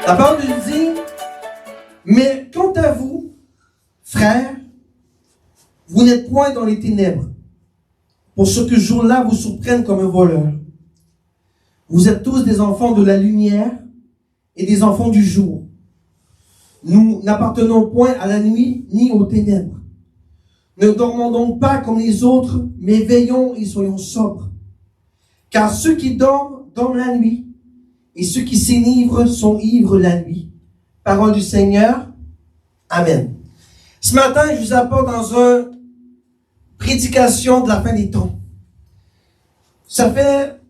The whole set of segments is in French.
La parole de Dieu dit, mais quant à vous, frères, vous n'êtes point dans les ténèbres, pour ce que jour-là vous surprenne comme un voleur. Vous êtes tous des enfants de la lumière et des enfants du jour. Nous n'appartenons point à la nuit ni aux ténèbres. Ne dormons donc pas comme les autres, mais veillons et soyons sobres. Car ceux qui dorment, dorment la nuit, et ceux qui s'enivrent sont ivres la nuit. Parole du Seigneur. Amen. Ce matin, je vous apporte dans une prédication de la fin des temps. Ça fait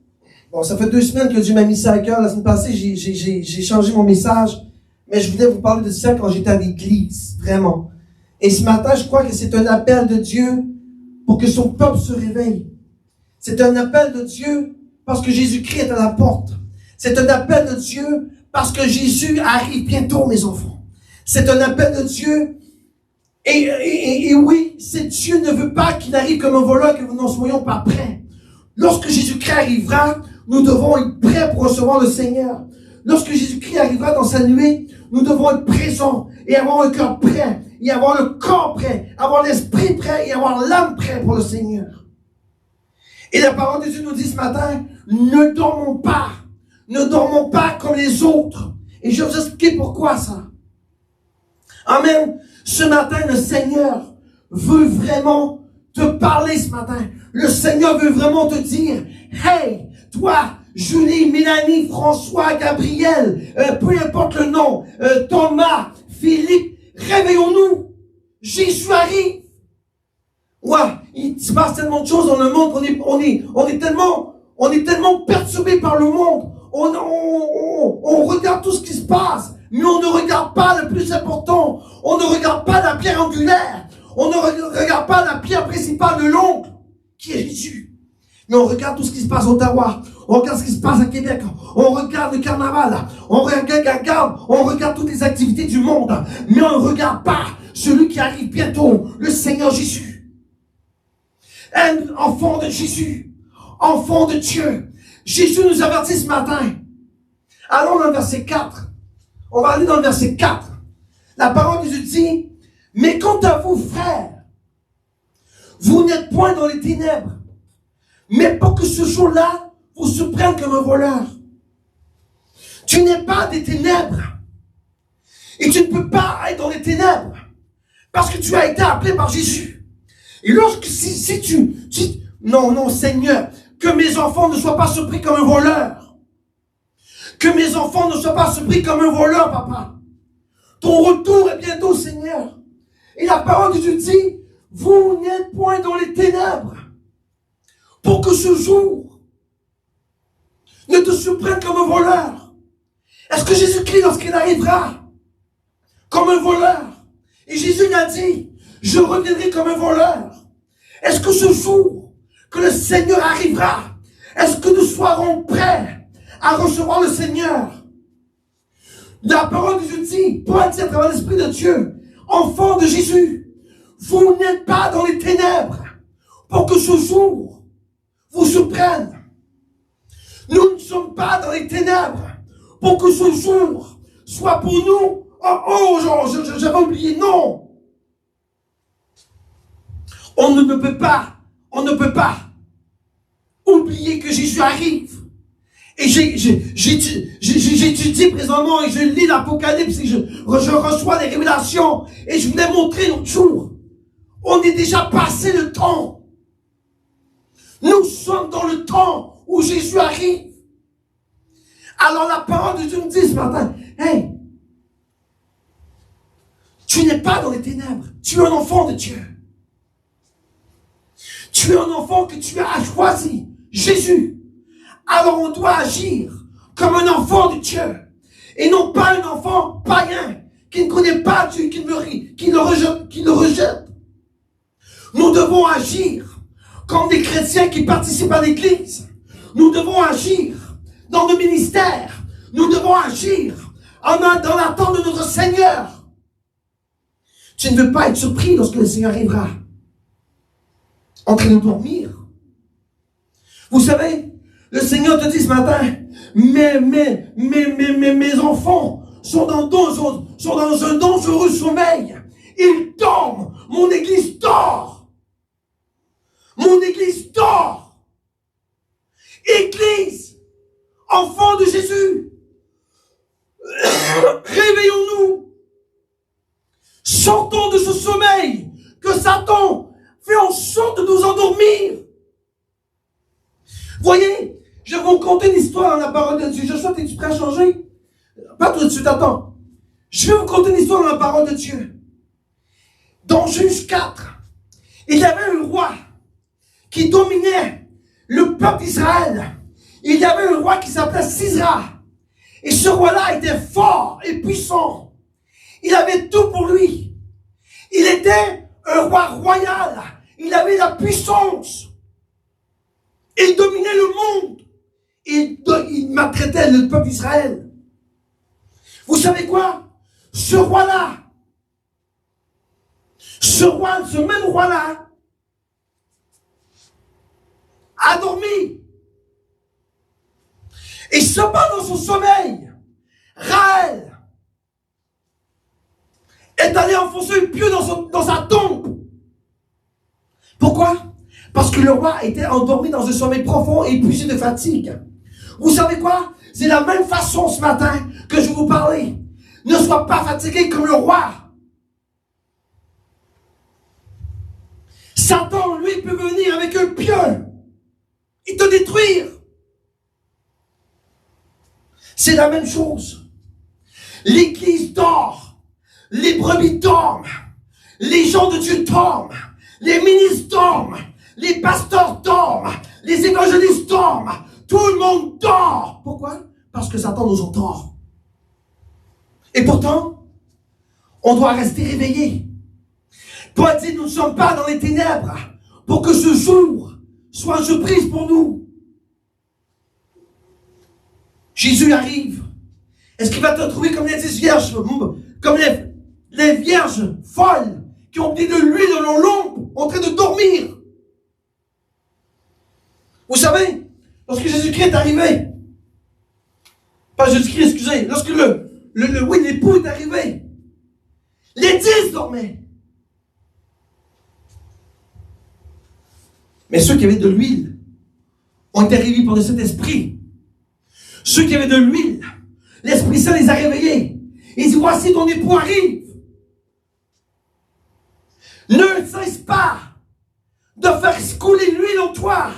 2 semaines que Dieu m'a mis ça à cœur. La semaine passée, j'ai changé mon message, mais je voulais vous parler de ça quand j'étais à l'église, vraiment. Et ce matin, je crois que c'est un appel de Dieu pour que son peuple se réveille. C'est un appel de Dieu parce que Jésus-Christ est à la porte. C'est un appel de Dieu parce que Jésus arrive bientôt, mes enfants. C'est un appel de Dieu. Et oui, Dieu ne veut pas qu'il arrive comme un voleur, que nous n'en soyons pas prêts. Lorsque Jésus-Christ arrivera, nous devons être prêts pour recevoir le Seigneur. Lorsque Jésus-Christ arrivera dans sa nuée, nous devons être présents et avoir un cœur prêt, et avoir le corps prêt, avoir l'esprit prêt et avoir l'âme prêt pour le Seigneur. Et la parole de Dieu nous dit ce matin, ne dormons pas. Ne dormons pas comme les autres. Et je vais vous expliquer pourquoi ça. Amen. Ce matin, le Seigneur veut vraiment te parler ce matin. Le Seigneur veut vraiment te dire, hey, toi, Julie, Mélanie, François, Gabriel, peu importe le nom, Thomas, Philippe, réveillons-nous. Jésus arrive. Ouais, il se passe tellement de choses dans le monde on est tellement perturbé par le monde. On regarde tout ce qui se passe, mais on ne regarde pas le plus important. On ne regarde pas la pierre angulaire. On ne regarde pas la pierre principale de l'ongle, qui est Jésus. Mais on regarde tout ce qui se passe à Ottawa. On regarde ce qui se passe à Québec. On regarde le carnaval. On regarde toutes les activités du monde. Mais on ne regarde pas celui qui arrive bientôt, le Seigneur Jésus. Un enfant de Jésus. Enfant de Dieu. Jésus nous avertit ce matin. Allons dans le verset 4. On va aller dans le verset 4. La parole de Dieu dit, mais quant à vous, frères, vous n'êtes point dans les ténèbres, mais pour que ce jour-là vous surprenne comme un voleur. Tu n'es pas des ténèbres. Et tu ne peux pas être dans les ténèbres. Parce que tu as été appelé par Jésus. Et lorsque, si tu non, Seigneur, que mes enfants ne soient pas surpris comme un voleur. Que mes enfants ne soient pas surpris comme un voleur, papa. Ton retour est bientôt, Seigneur. Et la parole de Dieu dit, vous n'êtes point dans les ténèbres. Pour que ce jour ne te surprenne comme un voleur. Est-ce que Jésus-Christ, lorsqu'il arrivera comme un voleur, et Jésus l'a dit, je reviendrai comme un voleur. Est-ce que ce jour que le Seigneur arrivera, est-ce que nous serons prêts à recevoir le Seigneur? La parole de Dieu dit, Paul dit à travers l'Esprit de Dieu, enfant de Jésus, vous n'êtes pas dans les ténèbres pour que ce jour vous surprenne. Nous ne sommes pas dans les ténèbres pour que ce jour soit pour nous, j'avais oublié, non. On ne peut pas oublier que Jésus arrive. Et j'étudie présentement et je lis l'Apocalypse et je reçois des révélations et je voulais montrer l'autre jour. On est déjà passé le temps. Nous sommes dans le temps où Jésus arrive. Alors la parole de Dieu nous dit ce matin, hey, tu n'es pas dans les ténèbres, tu es un enfant de Dieu. Tu es un enfant que tu as choisi, Jésus. Alors on doit agir comme un enfant de Dieu. Et non pas un enfant païen qui ne connaît pas Dieu, qui le rejette. Nous devons agir comme des chrétiens qui participent à l'église. Nous devons agir dans nos ministères. Nous devons agir dans l'attente de notre Seigneur. Tu ne veux pas être surpris lorsque le Seigneur arrivera. En train de dormir. Vous savez, le Seigneur te dit ce matin, mes enfants sont dans un dangereux sommeil. Ils dorment. Mon Église dort. Mon Église dort. Église, enfants de Jésus, réveillons-nous. Sortons de ce sommeil que Satan fait en sorte de nous endormir. Voyez, je vais vous conter une histoire dans la parole de Dieu. Joshua, es-tu prêt à changer? Pas tout de suite, attends. Je vais vous conter une histoire dans la parole de Dieu. Dans Juge 4, il y avait un roi qui dominait le peuple d'Israël. Il y avait un roi qui s'appelait Sisra. Et ce roi-là était fort et puissant. Il avait tout pour lui. Il était un roi royal. Il avait la puissance. Il dominait le monde. Il maltraitait le peuple d'Israël. Vous savez quoi? Ce roi-là, ce même roi-là, a dormi. Et cependant, dans son sommeil, Raël est allé enfoncer le pieu dans sa tombe. Pourquoi? Parce que le roi était endormi dans un sommeil profond et épuisé de fatigue. Vous savez quoi? C'est la même façon ce matin que je vais vous parler. Ne sois pas fatigué comme le roi. Satan, lui, peut venir avec un pieu et te détruire. C'est la même chose. L'église dort. Les brebis dorment. Les gens de Dieu dorment. Les ministres dorment. Les pasteurs dorment. Les évangélistes dorment. Tout le monde dort. Pourquoi? Parce que Satan nous endort. Et pourtant, on doit rester réveillé. Paul dit, nous ne sommes pas dans les ténèbres pour que ce jour soit une surprise pour nous. Jésus arrive. Est-ce qu'il va te trouver comme les 10 vierges, comme les vierges folles qui ont pris de l'huile dans leur lampe en train de dormir? Vous savez, lorsque Jésus-Christ est arrivé, pas Jésus-Christ, excusez, lorsque l'époux est arrivé, les 10 dormaient. Mais ceux qui avaient de l'huile ont été réveillés par le Saint-Esprit. Ceux qui avaient de l'huile, l'Esprit Saint les a réveillés. Il dit, voici ton époux arrive. Ne cesse pas de faire couler l'huile en toi.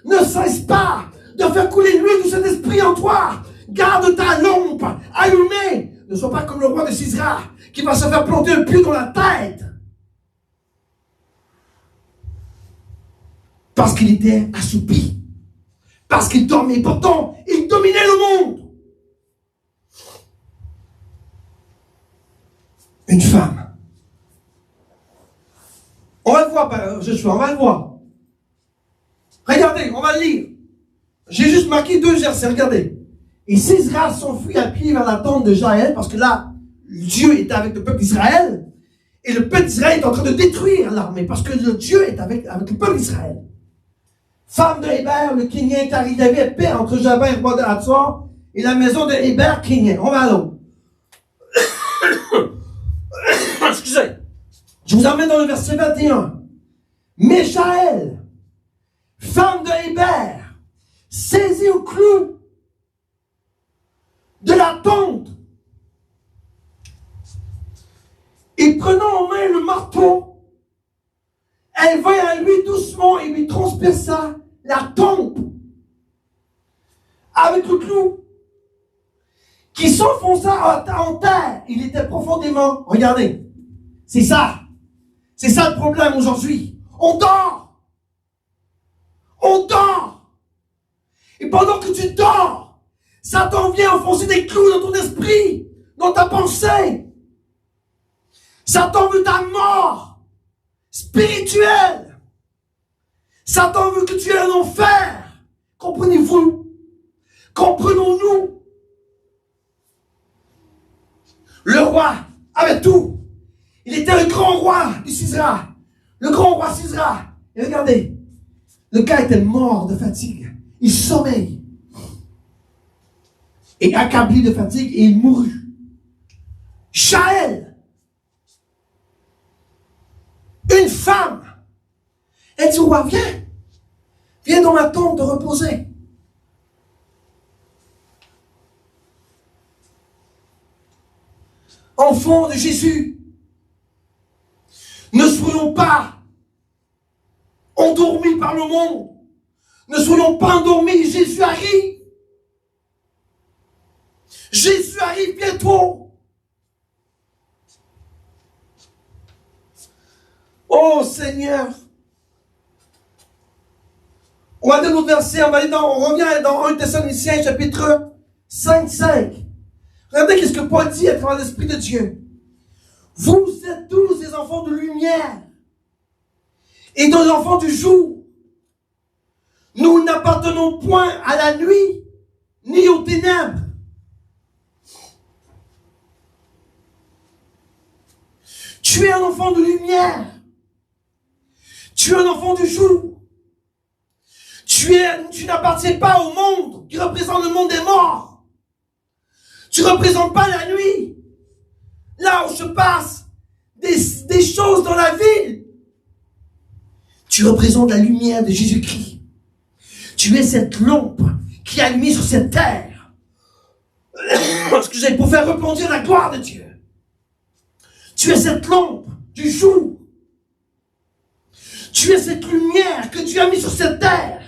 Ne cesse pas de faire couler l'huile du Saint-Esprit en toi. Garde ta lampe allumée. Ne sois pas comme le roi de Sisra qui va se faire planter un pieu dans la tête. Parce qu'il était assoupi. Parce qu'il dormait. Pourtant, il dominait le monde. Une femme. On va le voir, Joshua, on va le voir. Regardez, on va le lire. J'ai juste marqué 2 versets, regardez. Et Sisra s'enfuit à pied vers la tente de Jaël, parce que là, Dieu est avec le peuple d'Israël, et le peuple d'Israël est en train de détruire l'armée, parce que Dieu est avec le peuple d'Israël. Femme de Héber, le Kénien est arrivé, il y avait paix entre Jabin, roi de Hatzor, et la maison de Héber, Kénien. On va à l'autre. Excusez. Je vous emmène dans le verset 21. Mais Jaël, femme de Héber, saisit au clou de la tente et prenant en main le marteau, elle vint à lui doucement et lui transperça la tempe avec le clou qui s'enfonça en terre. Il était profondément, regardez, c'est ça le problème aujourd'hui. On dort. Et pendant que tu dors, Satan vient enfoncer des clous dans ton esprit, dans ta pensée. Satan veut ta mort spirituelle. Satan veut que tu aies un enfer. Comprenez-vous? Comprenons-nous? Le roi avait tout. Il était le grand roi du Sisra. Le grand roi Sisra. Et regardez, le gars était mort de fatigue. Il sommeille. Et accablé de fatigue, et il mourut. Jaël, une femme, elle dit au roi, viens dans ma tombe te reposer. Enfants de Jésus, ne soyons pas endormis par le monde. Ne soyons pas endormis, Jésus arrive. Jésus arrive bientôt. Oh Seigneur. On va aller dans notre verset, on revient dans 1 Thessaloniciens chapitre 5. Regardez ce que Paul dit à travers l'Esprit de Dieu. Vous êtes tous des enfants de lumière et des enfants du jour. Nous n'appartenons point à la nuit ni aux ténèbres. Tu es un enfant de lumière. Tu es un enfant du jour. Tu n'appartiens pas au monde qui représente le monde des morts. Tu ne représentes pas la nuit. Là où se passent des choses dans la ville. Tu représentes la lumière de Jésus-Christ. Tu es cette lampe qui est allumée sur cette terre. Excusez, pour faire replonger la gloire de Dieu. Tu es cette lampe du jour. Tu es cette lumière que Dieu a mise sur cette terre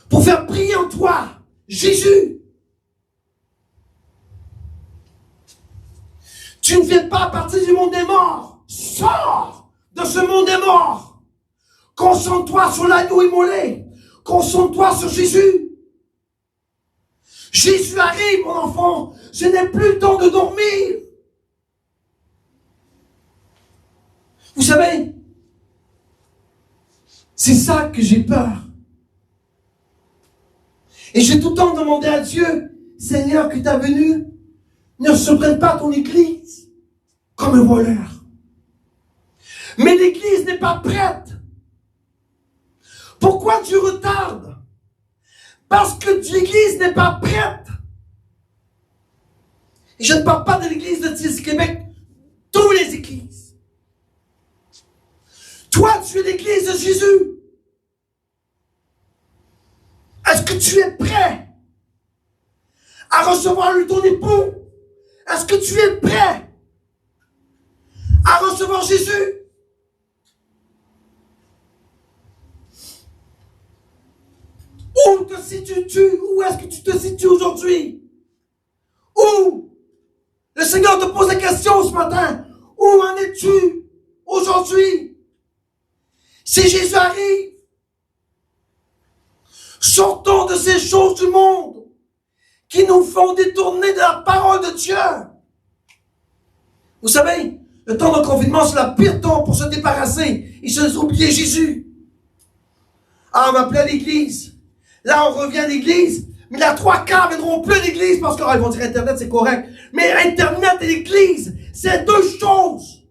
pour faire briller en toi Jésus. Tu ne fais pas partie du monde des morts. Sors de ce monde des morts. Concentre-toi sur l'agneau immolé. Concentre-toi sur Jésus. Jésus arrive, mon enfant. Je n'ai plus le temps de dormir. Vous savez, c'est ça que j'ai peur. Et j'ai tout le temps demandé à Dieu, Seigneur, que ta venue ne surprenne pas ton Église comme un voleur. Mais l'Église n'est pas prête. Pourquoi Dieu retarde? Parce que l'Église n'est pas prête. Et je ne parle pas de l'Église de TIS Québec, toutes les églises. Toi, tu es l'Église de Jésus. Est-ce que tu es prêt à recevoir ton époux? Est-ce que tu es prêt à recevoir Jésus? Où te situes-tu? Où est-ce que tu te situes aujourd'hui? Où? Le Seigneur te pose la question ce matin. Où en es-tu aujourd'hui? Si Jésus arrive, sortons de ces choses du monde qui nous font détourner de la parole de Dieu. Vous savez, le temps de confinement, c'est le pire temps pour se débarrasser et se oublier Jésus. Ah, on m'appelait à l'église. Là, on revient à l'église. Mais là, 3/4 viendront plus à l'église parce qu'ils vont dire Internet, c'est correct. Mais Internet et l'église, c'est deux choses.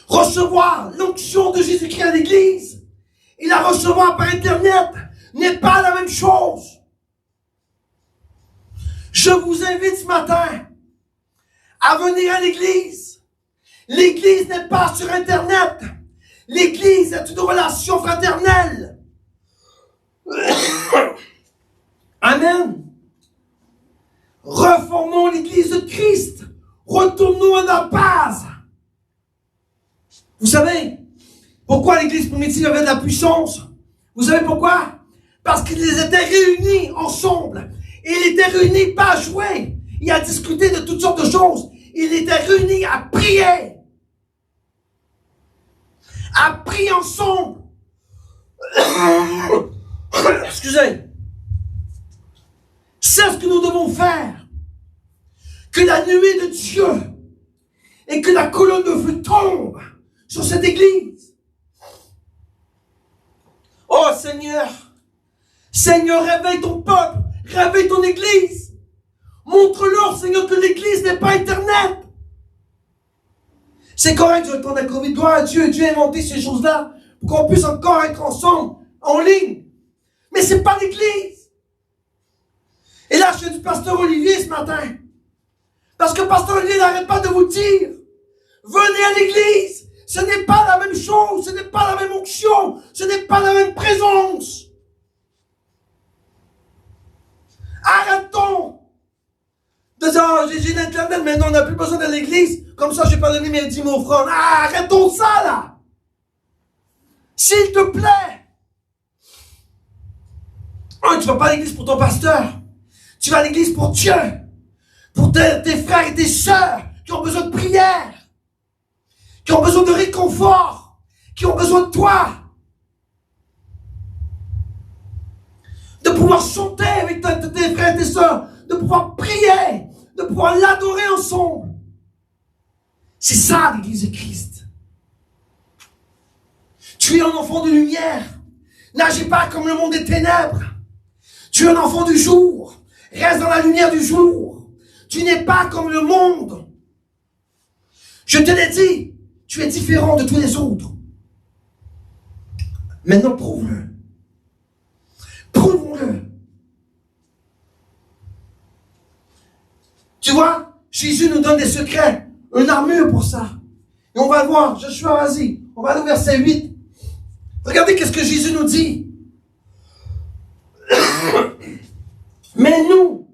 Recevoir l'onction de Jésus-Christ à l'église et la recevoir par Internet n'est pas la même chose. Je vous invite ce matin à venir à l'église. L'église n'est pas sur Internet. L'église est une relation fraternelle. Amen. Reformons l'église de Christ. Retournons à la base. Vous savez pourquoi l'église primitive avait de la puissance? Vous savez pourquoi? Parce qu'ils étaient réunis ensemble. Et ils étaient réunis pas à jouer et à discuter de toutes sortes de choses. Ils étaient réunis à prier. À prier ensemble. Excusez. C'est ce que nous devons faire. Que la nuée de Dieu et que la colonne de feu tombe sur cette église. Oh Seigneur, Seigneur, réveille ton peuple, réveille ton église. Montre-leur, Seigneur, que l'église n'est pas Internet. C'est correct de retourner à la COVID. Gloire à Dieu. Dieu a inventé ces choses-là pour qu'on puisse encore être ensemble, en ligne. Mais c'est pas l'église. Et là, je suis du pasteur Olivier ce matin. Parce que Pasteur Olivier n'arrête pas de vous dire, venez à l'église. Ce n'est pas la même chose, ce n'est pas la même onction, ce n'est pas la même présence. Arrêtons de dire, oh, j'ai l'Internet, maintenant on n'a plus besoin de l'église, comme ça je vais pas donner mes 10 000 offrandes. Ah, arrêtons ça là. S'il te plaît. Tu vas pas à l'église pour ton pasteur. Tu vas à l'église pour Dieu. Pour tes frères et tes sœurs qui ont besoin de prière. Qui ont besoin de réconfort. Qui ont besoin de toi. De pouvoir chanter avec tes frères et tes sœurs. De pouvoir prier. De pouvoir l'adorer ensemble. C'est ça l'église de Christ. Tu es un enfant de lumière. N'agis pas comme le monde des ténèbres. Tu es un enfant du jour. Reste dans la lumière du jour. Tu n'es pas comme le monde. Je te l'ai dit. Tu es différent de tous les autres. Maintenant, prouve-le. Prouvons-le. Tu vois, Jésus nous donne des secrets. Une armure pour ça. Et on va le voir. Joshua, vas-y. On va aller au verset 8. Regardez qu'est-ce que Jésus nous dit. Mais nous,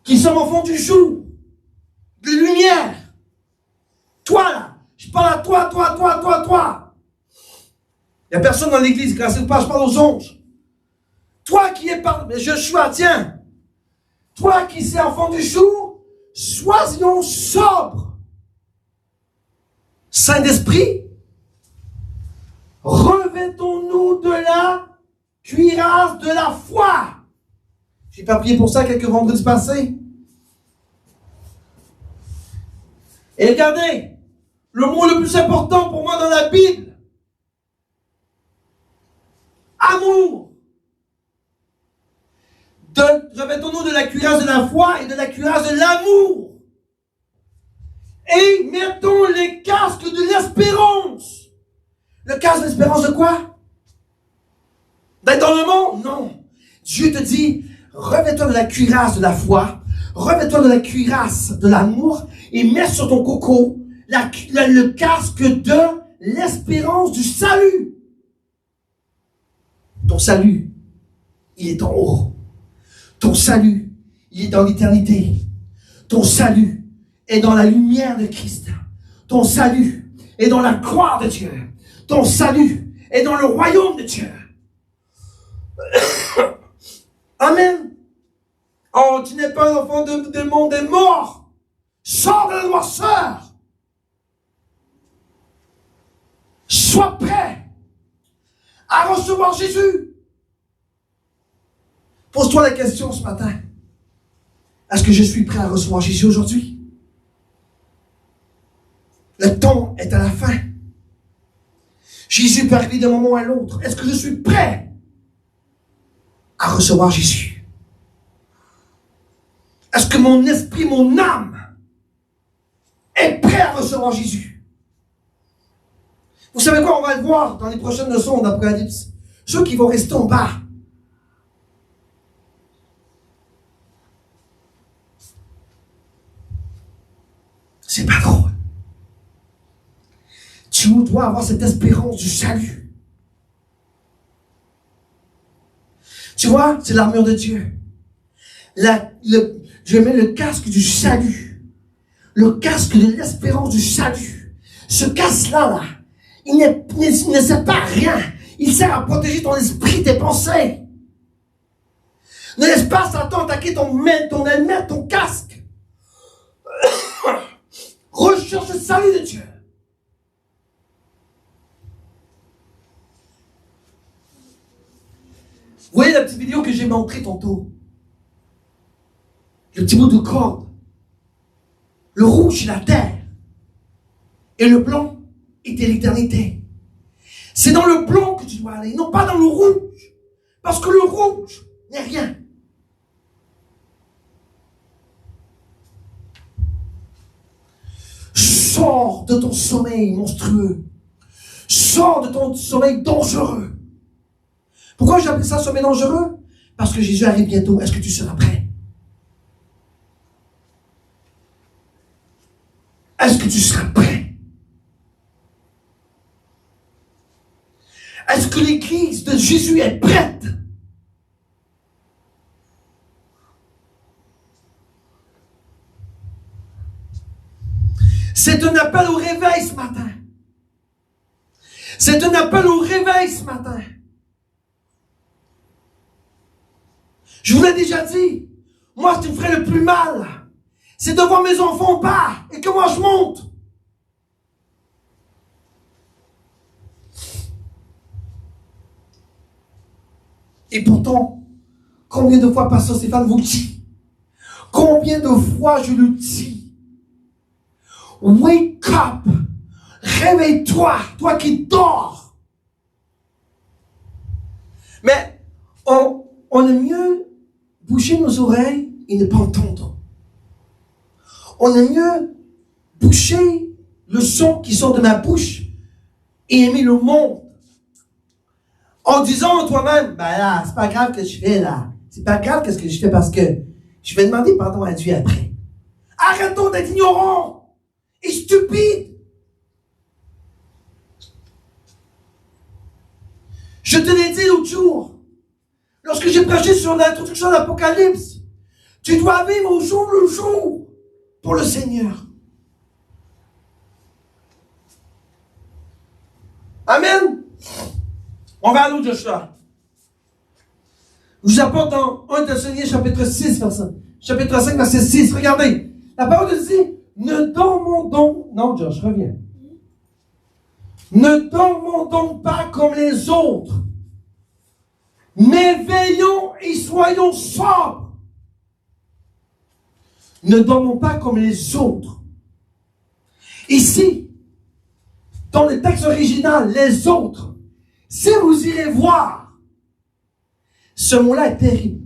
qui sommes enfants du jour, de lumière, toi là, je parle à toi. Il n'y a personne dans l'église, grâce à pas, je parle aux anges. Toi qui es par... Mais Joshua, tiens. Toi qui es enfant du jour, soyons sobres. Saint-Esprit, revêtons-nous de la cuirasse de la foi. J'ai pas prié pour ça quelques vendredis passés. Et regardez, le mot le plus important pour moi dans la Bible, amour. Revêtons-nous de la cuirasse de la foi et de la cuirasse de l'amour. Et mettons les casques de l'espérance. Le casque de l'espérance de quoi? D'être dans le monde? Non. Dieu te dit, revêt-toi de la cuirasse de la foi, revêt-toi de la cuirasse de l'amour et mets sur ton coco le casque de l'espérance du salut. Ton salut, il est en haut. Ton salut, il est dans l'éternité. Ton salut est dans la lumière de Christ. Ton salut est dans la croix de Dieu. Ton salut est dans le royaume de Dieu. Amen. Oh, tu n'es pas un enfant du monde des morts. Sors de la noirceur. Sois prêt à recevoir Jésus. Pose-toi la question ce matin. Est-ce que je suis prêt à recevoir Jésus aujourd'hui? Le temps est à la fin. Jésus peut arriver d'un moment à l'autre. Est-ce que je suis prêt à recevoir Jésus? Est-ce que mon esprit, mon âme est prêt à recevoir Jésus? Vous savez quoi? On va le voir dans les prochaines leçons d'Apocalypse. Ceux qui vont rester en bas. C'est pas drôle. Tu dois avoir cette espérance du salut. Tu vois, c'est l'armure de Dieu. Je mets le casque du salut. Le casque de l'espérance du salut. Ce casque-là, il ne sert pas à rien. Il sert à protéger ton esprit, tes pensées. Ne laisse pas Satan attaquer ton helmet, ton casque. Recherche le salut de Dieu. Vous voyez la petite vidéo que j'ai montrée tantôt? Le petit bout de corde. Le rouge, c'est la terre. Et le blanc était l'éternité. C'est dans le blanc que tu dois aller, non pas dans le rouge. Parce que le rouge n'est rien. Sors de ton sommeil monstrueux. Sors de ton sommeil dangereux. Pourquoi j'appelle ça sommeil dangereux? Parce que Jésus arrive bientôt. Est-ce que tu seras prêt? est-ce que tu seras prêt? Est-ce que l'Église de Jésus est prête? C'est un appel au réveil ce matin. C'est un appel au réveil ce matin. Je vous l'ai déjà dit, moi ce qui me ferait le plus mal, c'est de voir mes enfants bas et que moi je monte. Et pourtant, combien de fois Pasteur Stéphane vous dit, combien de fois je le dis, wake up, réveille-toi, toi qui dors. Mais on aime mieux boucher nos oreilles et ne pas entendre. On aime mieux boucher le son qui sort de ma bouche et aimer le monde. En disant en toi-même, ben là, c'est pas grave que je fais là. C'est pas grave qu'est-ce que je fais parce que je vais demander pardon à Dieu après. Arrêtons d'être ignorants et stupides. Je te l'ai dit l'autre jour, lorsque j'ai prêché sur l'introduction de l'Apocalypse, tu dois vivre au jour le jour pour le Seigneur. Amen. On va à l'autre Joshua. Je vous apporte dans 1 Thessaloniciens chapitre 6, chapitre 5, verset 6. Regardez. La parole de Dieu dit, ne dormons donc... Non, Josh, reviens. Ne dormons donc pas comme les autres, mais veillons et soyons sobres. Ne dormons pas comme les autres. Ici, dans le texte original, les autres, si vous irez voir, ce mot-là est terrible.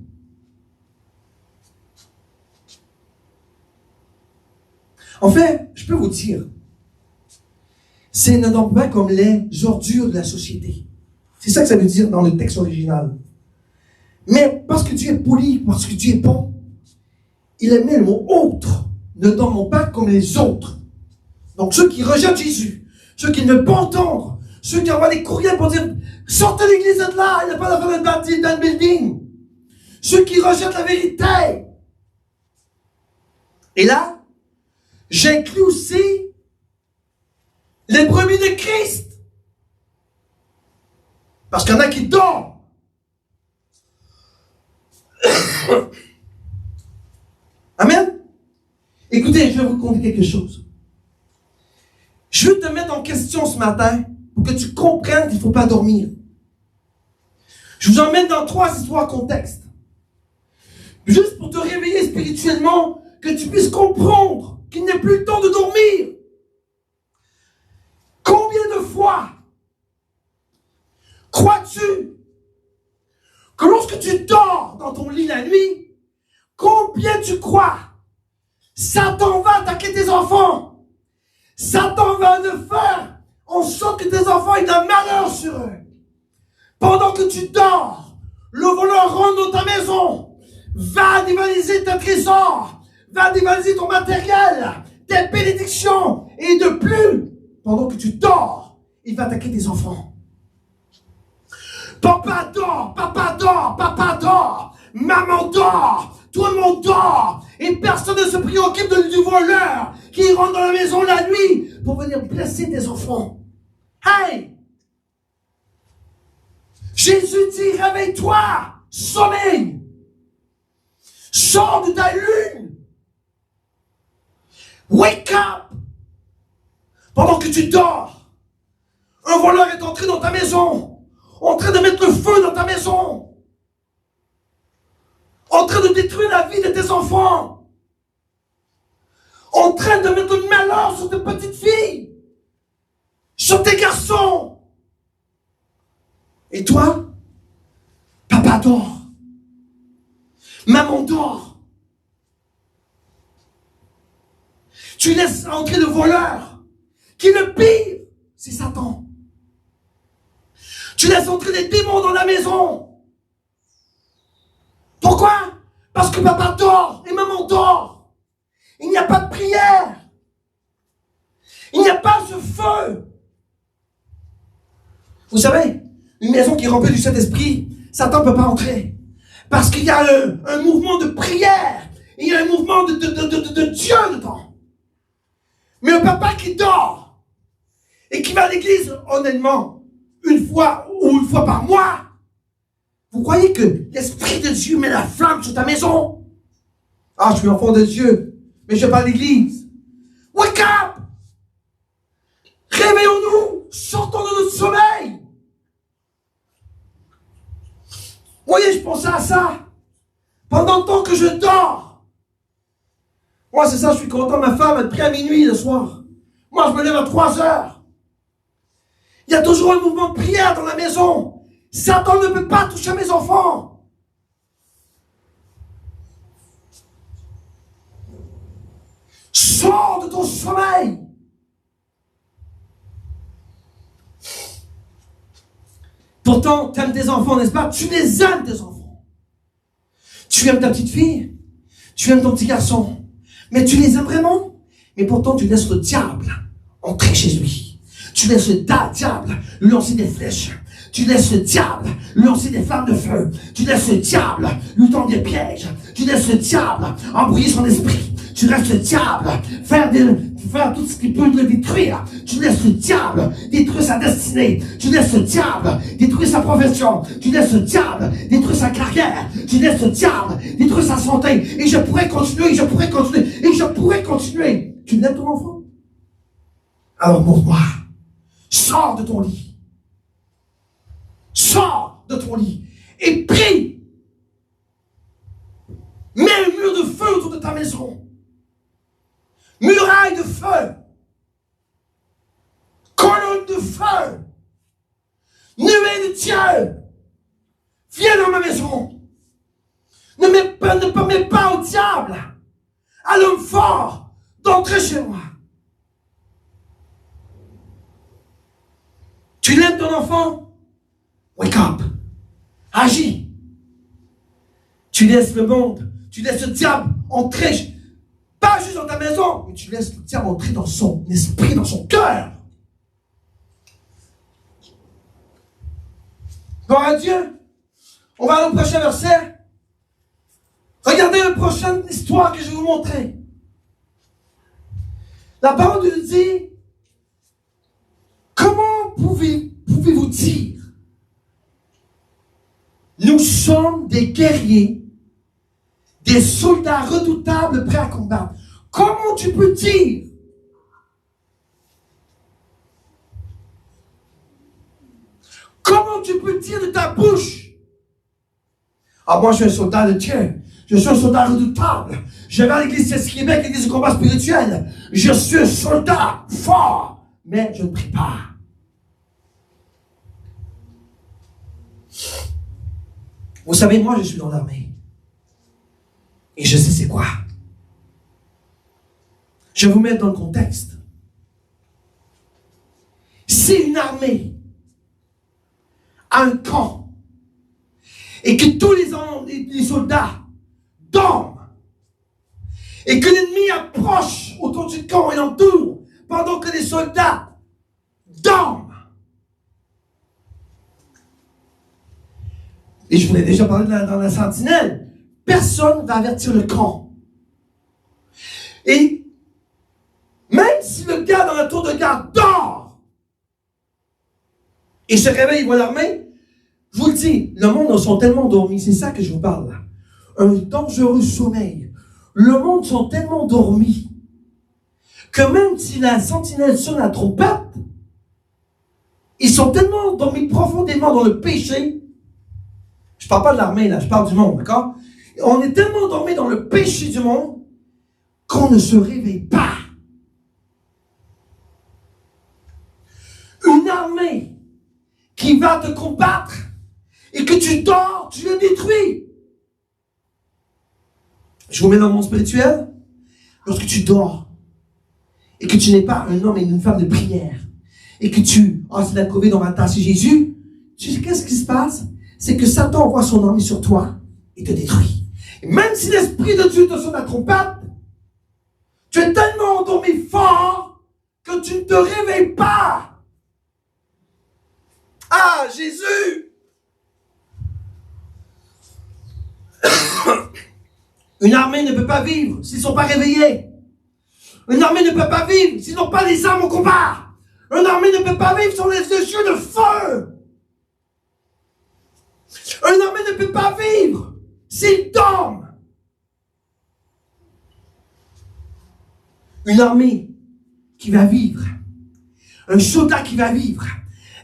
En fait, je peux vous dire, c'est ne dormons pas comme les ordures de la société. C'est ça que ça veut dire dans le texte original. Mais parce que Dieu est poli, parce que Dieu est bon, il a mis le mot autre. Ne dormons pas comme les autres. Donc ceux qui rejettent Jésus, ceux qui ne veulent pas entendre, ceux qui envoient des courriels pour dire sortez l'église de là, il n'y a pas d'affaire dans le building. Ceux qui rejettent la vérité. Et là, j'inclus aussi les brebis de Christ. Parce qu'il y en a qui dorment. Amen. Écoutez, je vais vous conter quelque chose. Je veux te mettre en question ce matin pour que tu comprennes qu'il ne faut pas dormir. Je vous emmène dans 3 histoires contexte. Juste pour te réveiller spirituellement, que tu puisses comprendre qu'il n'est plus le temps de dormir. Combien de fois crois-tu que lorsque tu dors dans ton lit la nuit, combien tu crois Satan va attaquer tes enfants? Satan va ne faire en sorte que tes enfants aient un malheur sur eux. Pendant que tu dors, le voleur rentre dans ta maison, va dévaliser tes trésors, va dévaliser ton matériel, tes bénédictions, et de plus, pendant que tu dors, il va attaquer tes enfants. Papa dort, papa dort, papa dort, maman dort, tout le monde dort, et personne ne se préoccupe du voleur qui rentre dans la maison la nuit pour venir blesser tes enfants. Hey! Jésus dit, réveille-toi, sommeil. Sors de ta lune. Wake up. Pendant que tu dors, un voleur est entré dans ta maison, en train de mettre le feu dans ta maison, en train de détruire la vie de tes enfants, en train de mettre le malheur sur tes petites filles, sur tes garçons. Et toi, papa dort, maman dort. Tu laisses entrer le voleur, qui est le pire, c'est Satan. Tu laisses entrer les démons dans la maison. Pourquoi? Parce que papa dort et maman dort. Il n'y a pas de prière. Il n'y a pas ce feu. Vous savez, une maison qui est remplie du Saint-Esprit, Satan ne peut pas entrer. Parce qu'il y a un mouvement de prière. Il y a un mouvement de Dieu dedans. Mais un papa qui dort et qui va à l'église, honnêtement, une fois par mois, vous croyez que l'Esprit de Dieu met la flamme sur ta maison? Ah, je suis enfant de Dieu, mais je vais pas à l'église. Wake up! Réveillons-nous! Sortons de notre sommeil! Vous voyez, je pensais à ça. Pendant le temps que je dors. Moi, c'est ça, je suis content. Ma femme, elle prie à minuit le soir. Moi, je me lève à 3 heures. Il y a toujours un mouvement de prière dans la maison. Satan ne peut pas toucher mes enfants. Sors de ton sommeil. Pourtant, tu aimes tes enfants, n'est-ce pas? Tu les aimes, tes enfants. Tu aimes ta petite fille. Tu aimes ton petit garçon. Mais tu les aimes vraiment? Mais pourtant, tu laisses le diable entrer chez lui. Tu laisses le diable lui lancer des flèches. Tu laisses le diable lui lancer des flammes de feu. Tu laisses le diable lui tendre des pièges. Tu laisses le diable embrouiller son esprit. Tu laisses le diable faire tout ce qui peut le détruire. Tu laisses le diable détruire sa destinée. Tu laisses le diable détruire sa profession. Tu laisses le diable détruire sa carrière. Tu laisses le diable détruire sa santé. Et je pourrais continuer, et je pourrais continuer, et je pourrais continuer. Tu l'aimes ton enfant? Alors montre-moi. Sors de ton lit. Sors de ton lit. Et prie. Mets un mur de feu autour de ta maison. Muraille de feu. Colonne de feu. Nuée de Dieu. Viens dans ma maison. Ne permets pas au diable, à l'homme fort, d'entrer chez moi. Tu l'aimes ton enfant? Wake up. Agis. Tu laisses le monde, tu laisses le diable entrer, pas juste dans ta maison, mais tu laisses le diable entrer dans son esprit, dans son cœur. Gloire à Dieu. On va aller au prochain verset. Regardez la prochaine histoire que je vais vous montrer. La parole nous dit, comment pouvez-vous dire, nous sommes des guerriers, des soldats redoutables prêts à combattre. Comment tu peux dire? Comment tu peux dire de ta bouche? Ah, moi je suis un soldat de Dieu. Je suis un soldat redoutable. Je vais à l'église CES Québec, l'église de combat spirituel. Je suis un soldat fort, mais je ne prie pas. Vous savez, moi je suis dans l'armée. Et je sais c'est quoi. Je vais vous mettre dans le contexte. Si une armée a un camp et que tous les soldats dorment et que l'ennemi approche autour du camp et l'entoure pendant que les soldats dorment. Et je vous l'ai déjà parlé dans la sentinelle. Personne ne va avertir le camp. Et même si le gars dans la tour de garde dort et se réveille, il voit l'armée, je vous le dis, le monde sont tellement dormis, c'est ça que je vous parle là. Un dangereux sommeil. Le monde sont tellement dormis que même si la sentinelle sonne la trompette, ils sont tellement dormis profondément dans le péché. Je ne parle pas de l'armée là, je parle du monde, d'accord? On est tellement dormi dans le péché du monde qu'on ne se réveille pas. Une armée qui va te combattre et que tu dors, tu le détruis. Je vous mets dans le monde spirituel. Lorsque tu dors et que tu n'es pas un homme et une femme de prière et que c'est la COVID, on va tasser Jésus, qu'est-ce qui se passe? C'est que Satan envoie son armée sur toi et te détruit. Et même si l'Esprit de Dieu te sonne la trompette, tu es tellement endormi fort que tu ne te réveilles pas. Ah, Jésus! Une armée ne peut pas vivre s'ils ne sont pas réveillés. Une armée ne peut pas vivre s'ils n'ont pas les armes au combat. Une armée ne peut pas vivre sans les yeux de feu. Une armée ne peut pas vivre s'ils dorment. Une armée qui va vivre, un soldat qui va vivre,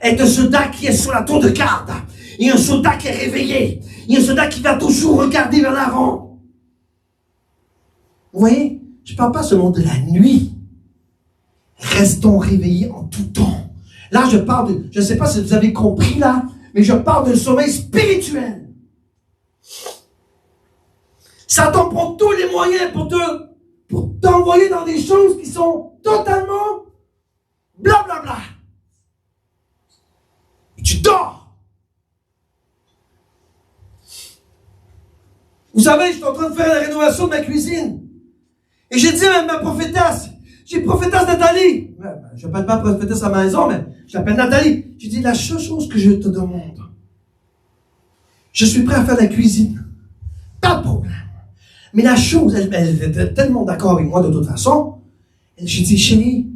est un soldat qui est sur la tour de garde. Et un soldat qui est réveillé. Et un soldat qui va toujours regarder vers l'avant. Vous voyez, je ne parle pas seulement de la nuit. Restons réveillés en tout temps. Là, je parle de, je ne sais pas si vous avez compris là, mais je parle de sommeil spirituel. Satan prend tous les moyens pour t'envoyer dans des choses qui sont totalement blablabla. Et tu dors. Vous savez, je suis en train de faire la rénovation de ma cuisine. Et j'ai dit à ma prophétesse, j'ai prophétesse Nathalie. Je n'appelle pas prophétesse à ma maison, mais je l'appelle Nathalie. J'ai dit, la seule chose que je te demande, je suis prêt à faire la cuisine. Pas de problème. Mais la chose, elle était tellement d'accord avec moi de toute façon. J'ai dit, chérie,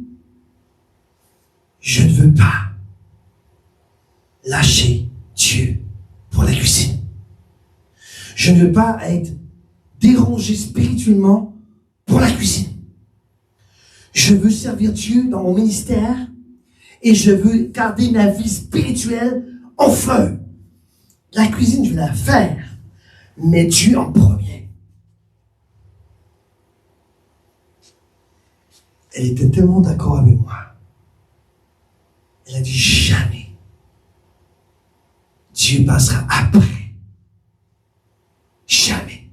je ne veux pas lâcher Dieu pour la cuisine. Je ne veux pas être dérangé spirituellement pour la cuisine. Je veux servir Dieu dans mon ministère et je veux garder ma vie spirituelle en feu. La cuisine, je vais la faire, mais Dieu en premier. Elle était tellement d'accord avec moi. Elle a dit jamais Dieu passera après. Jamais.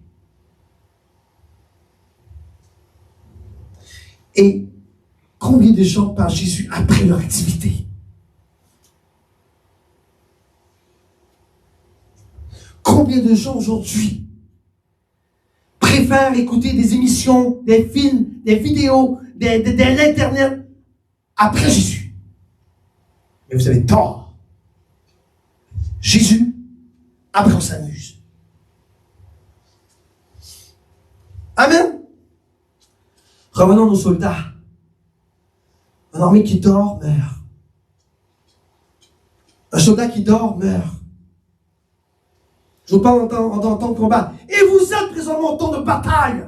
Et combien de gens parlent Jésus après leur activité? Combien de gens aujourd'hui préfèrent écouter des émissions, des films, des vidéos, de l'Internet après Jésus? Mais vous avez tort. Jésus, après on s'amuse. Amen. Revenons aux soldats. Un armée qui dort meurt. Un soldat qui dort meurt. Je vous parle en temps de combat. Et vous êtes présentement en temps de bataille.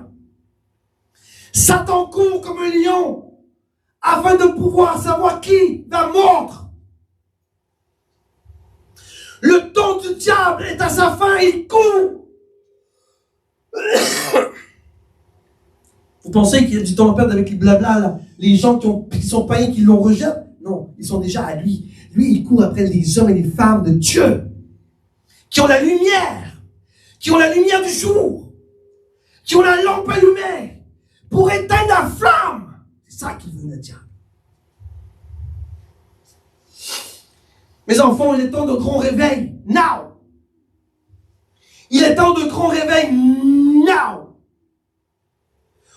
Satan court comme un lion afin de pouvoir savoir qui va mordre. Le temps du diable est à sa fin, il court. Vous pensez qu'il y a du temps à perdre avec les blabla, là, les gens qui sont païens, qui l'ont rejeté? Non, ils sont déjà à lui. Lui, il court après les hommes et les femmes de Dieu, qui ont la lumière du jour, qui ont la lampe allumée, pour éteindre la flamme. C'est ça qu'il veut, le diable. Mes enfants, il est temps de grand réveil. Now! Il est temps de grand réveil. Now!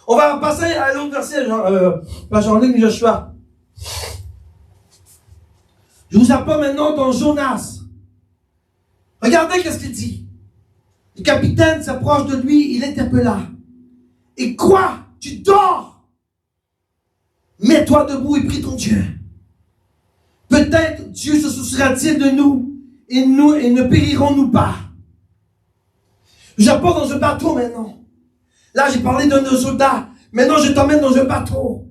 On va passer à l'autre verset, Jean-Luc et Joshua. Je vous apprends maintenant dans Jonas. Regardez qu'est-ce qu'il dit. Le capitaine s'approche de lui, il l'interpella. Et quoi? Tu dors? Mets-toi debout et prie ton Dieu. Peut-être Dieu se souciera-t-il de nous et ne périrons-nous pas. J'apporte dans un bateau maintenant. Là, j'ai parlé d'un soldat. Maintenant, je t'emmène dans un bateau.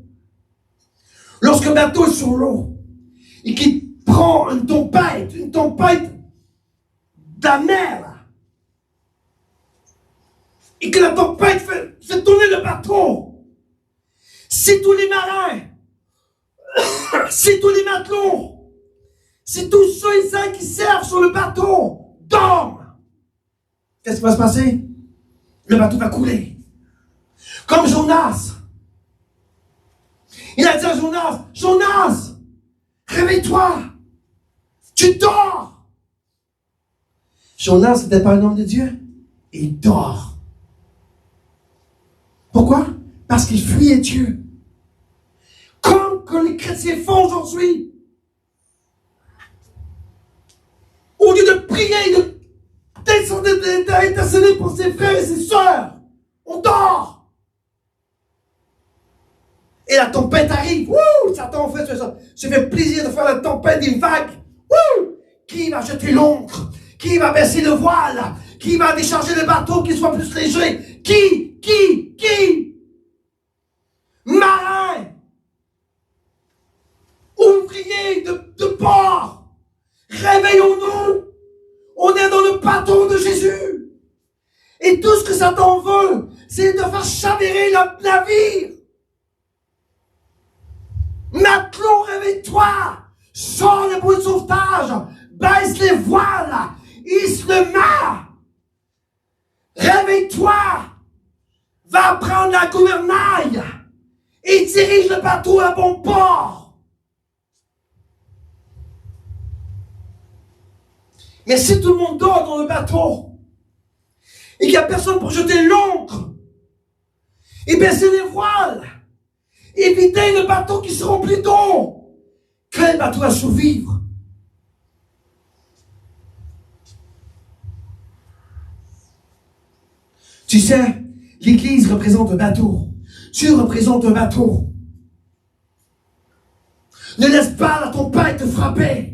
Lorsqu'un bateau est sur l'eau et qu'il prend une tempête de la mer, et que la tempête fait tourner le bateau, si tous les marins, si tous les matelots, si tous ceux et celles qui servent sur le bateau dorment, qu'est-ce qui va se passer? Le bateau va couler. Comme Jonas. Il a dit à Jonas, Jonas, réveille-toi. Tu dors. Jonas n'était pas un homme de Dieu. Il dort. Pourquoi? Parce qu'il fuyait Dieu. Comme que les chrétiens font aujourd'hui. Au lieu de prier, d'intercéder pour ses frères et ses sœurs, on dort. Et la tempête arrive. Wouh! Satan se fait plaisir de faire la tempête des vagues. Wouh! Qui va jeter l'encre? Qui va baisser le voile? Qui va décharger le bateau qu'il soit plus léger? Qui? Marins! Ouvriers de port! Réveillons-nous! On est dans le bateau de Jésus! Et tout ce que Satan veut, c'est de faire chavirer le navire! Matelot, réveille-toi! Sors les bouées de sauvetage! Baisse les voiles! Hisse le mât! Réveille-toi! Va prendre la gouvernail! Et dirige le bateau à bon port! Mais si tout le monde dort dans le bateau, et qu'il n'y a personne pour jeter l'encre, et baisser les voiles, éviter le bateau qui se remplit d'eau, quel bateau va survivre? Tu sais, l'Église représente un bateau. Tu représentes un bateau. Ne laisse pas la tempête te frapper.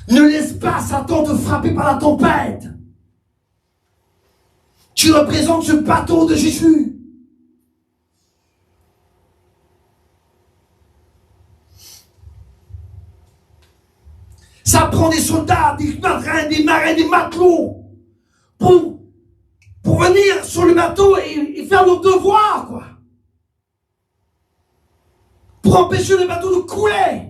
Ne laisse pas Satan te frapper par la tempête. Tu représentes ce bateau de Jésus. Ça prend des soldats, des marins, des matelots pour venir sur le bateau et faire leur devoir, quoi. Pour empêcher le bateau de couler.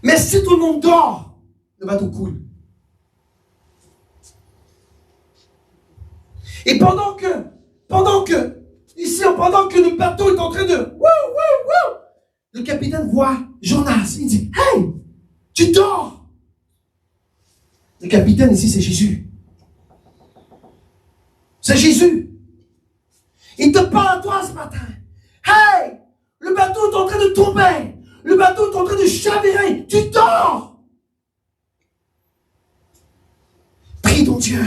Mais si tout le monde dort, le bateau coule. Et pendant que le bateau est en train de le capitaine voit Jonas, il dit, hey, tu dors. Le capitaine ici, c'est Jésus. C'est Jésus. Il te parle à toi ce matin. Hey, le bateau est en train de tomber. Le bateau est en train de chavirer. Tu dors. Prie ton Dieu.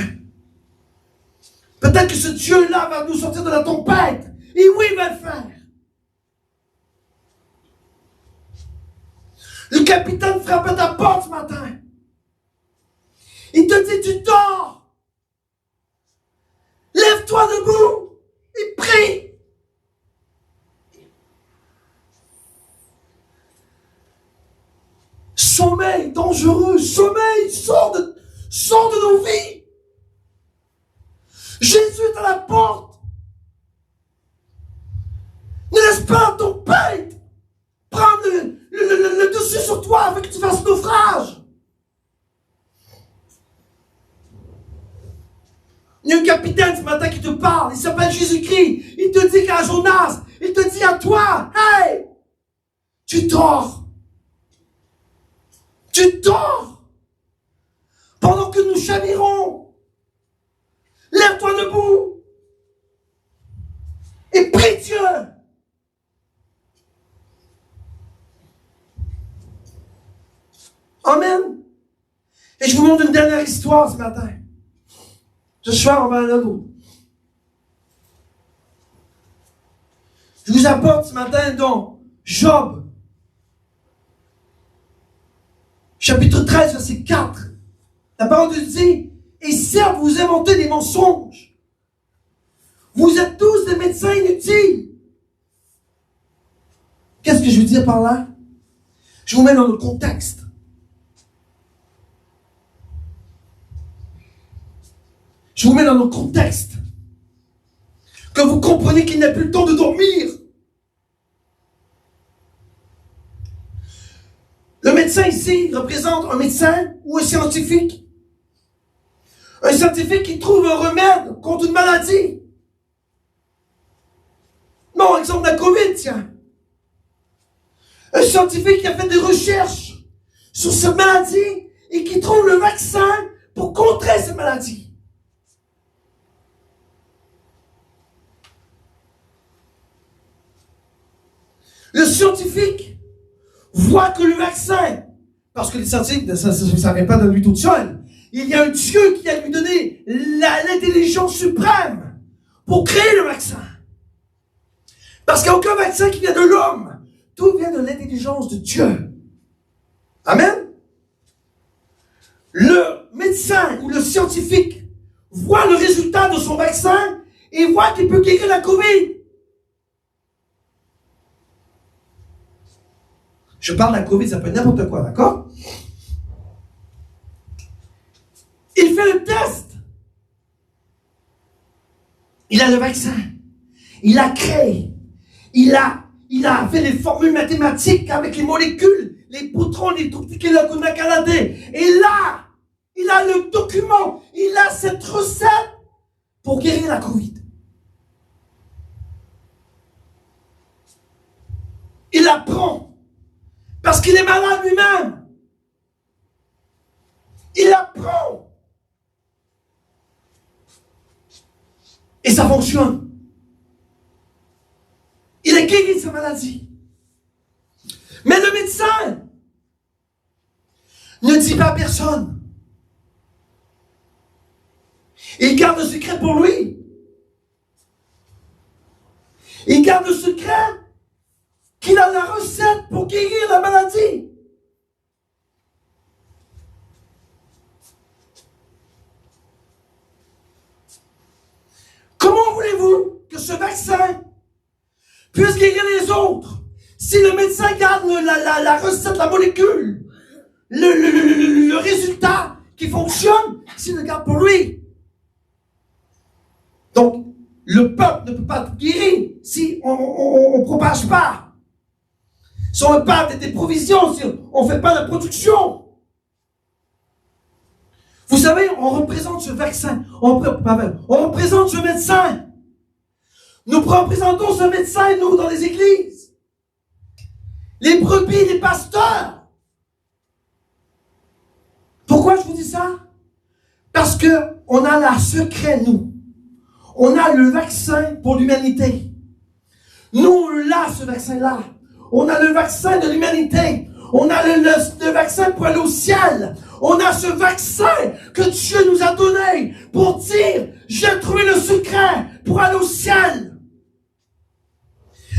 Peut-être que ce Dieu-là va nous sortir de la tempête. Et oui, il va le faire. Le capitaine frappe à ta porte ce matin. Il te dit, tu dors. Lève-toi debout et prie. Sommeil dangereux, sommeil, sors de nos vies. Jésus est à la porte. Ne laisse pas la tempête prendre le dessus sur toi afin que tu fasses naufrage. Il y a un capitaine ce matin qui te parle, il s'appelle Jésus-Christ. Il te dit qu'à Jonas, il te dit à toi, hey, tu dors. Tu dors. Pendant que nous chavirons, lève-toi debout et prie Dieu. Amen. Et je vous montre une dernière histoire ce matin. Ce soir, on va à l'autre. Je vous apporte ce matin dans Job, chapitre 13, verset 4. La parole de Dieu dit, et certes, vous inventez des mensonges. Vous êtes tous des médecins inutiles. Qu'est-ce que je veux dire par là? Je vous mets dans le contexte. Je vous mets dans le contexte. Que vous compreniez qu'il n'y a plus le temps de dormir. Le médecin ici représente un médecin ou un scientifique. Un scientifique qui trouve un remède contre une maladie. Non, exemple de la COVID, tiens. Un scientifique qui a fait des recherches sur cette maladie et qui trouve le vaccin pour contrer cette maladie. Le scientifique voit que le vaccin, parce que les scientifiques, ça ne vient pas de lui tout seul, il y a un Dieu qui a lui donné l'intelligence suprême pour créer le vaccin. Parce qu'il n'y a aucun vaccin qui vient de l'homme. Tout vient de l'intelligence de Dieu. Amen. Le médecin ou le scientifique voit le résultat de son vaccin et voit qu'il peut guérir la COVID. Je parle de la COVID, ça peut être n'importe quoi, d'accord? Il fait le test. Il a le vaccin. Il l'a créé. Il a fait les formules mathématiques avec les molécules, les poutrons, les trucs, et là, il a le document, il a cette recette pour guérir la COVID. Il apprend parce qu'il est malade lui-même. Il apprend. Et ça fonctionne. Il est guéri de sa maladie. Mais le médecin ne dit pas à personne. Il garde le secret pour lui. Il garde le secret qu'il a la recette pour guérir la maladie. Comment voulez-vous que ce vaccin puisse guérir les autres si le médecin garde la recette, la molécule, le résultat qui fonctionne, s'il le garde pour lui? Donc, le peuple ne peut pas être guéri si on ne propage pas. Si on ne fait pas des provisions, si on ne fait pas de production. Vous savez, on représente ce vaccin, on représente ce médecin. Nous représentons ce médecin, nous, dans les églises. Les brebis des pasteurs. Pourquoi je vous dis ça? Parce qu'on a la secret, nous. On a le vaccin pour l'humanité. Nous, on l'a, ce vaccin-là. On a le vaccin de l'humanité. On a le vaccin pour aller au ciel. On a ce vaccin que Dieu nous a donné pour dire, j'ai trouvé le secret pour aller au ciel.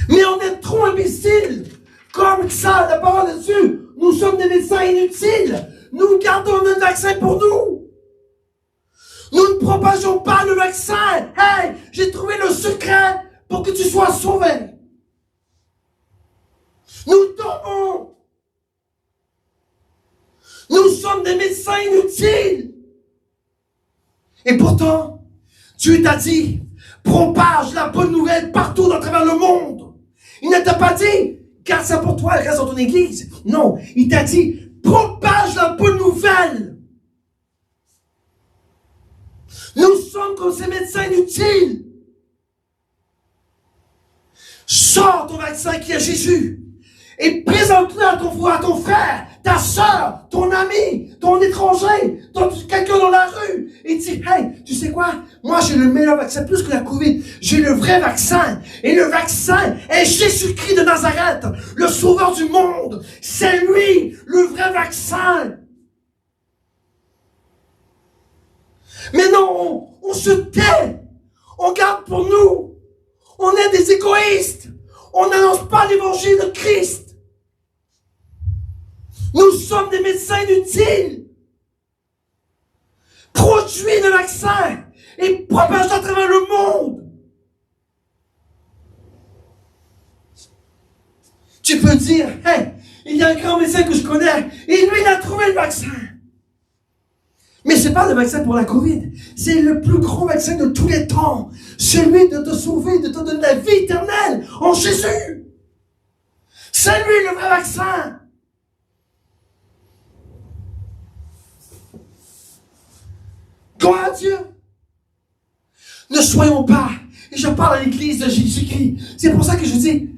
Mais on est trop imbéciles. Comme ça, la parole de Dieu, nous sommes des médecins inutiles. Nous gardons notre vaccin pour nous. Nous ne propageons pas le vaccin. Hey, j'ai trouvé le secret pour que tu sois sauvé. Nous tombons. Nous sommes des médecins inutiles. Et pourtant, Dieu t'a dit, propage la bonne nouvelle partout à travers le monde. Il ne t'a pas dit, garde ça pour toi et reste dans ton église. Non, il t'a dit, propage la bonne nouvelle. Nous sommes comme ces médecins inutiles. Sors ton vaccin qui est Jésus et présente-le à ton frère, ta soeur, ton ami, ton étranger, quelqu'un dans la rue, et dis, hey, tu sais quoi? Moi, j'ai le meilleur vaccin, plus que la COVID. J'ai le vrai vaccin. Et le vaccin est Jésus-Christ de Nazareth, le sauveur du monde. C'est lui, le vrai vaccin. Mais non, on se tait. On garde pour nous. On est des égoïstes. On n'annonce pas l'évangile de Christ. Nous sommes des médecins inutiles. Produis le vaccin et propage à travers le monde. Tu peux dire, hey, il y a un grand médecin que je connais et lui, il a trouvé le vaccin. Mais ce n'est pas le vaccin pour la COVID. C'est le plus grand vaccin de tous les temps. Celui de te sauver, de te donner la vie éternelle en Jésus. C'est lui le vrai vaccin. Gloire à Dieu. Ne soyons pas, et je parle à l'église de Jésus-Christ. C'est pour ça que je dis,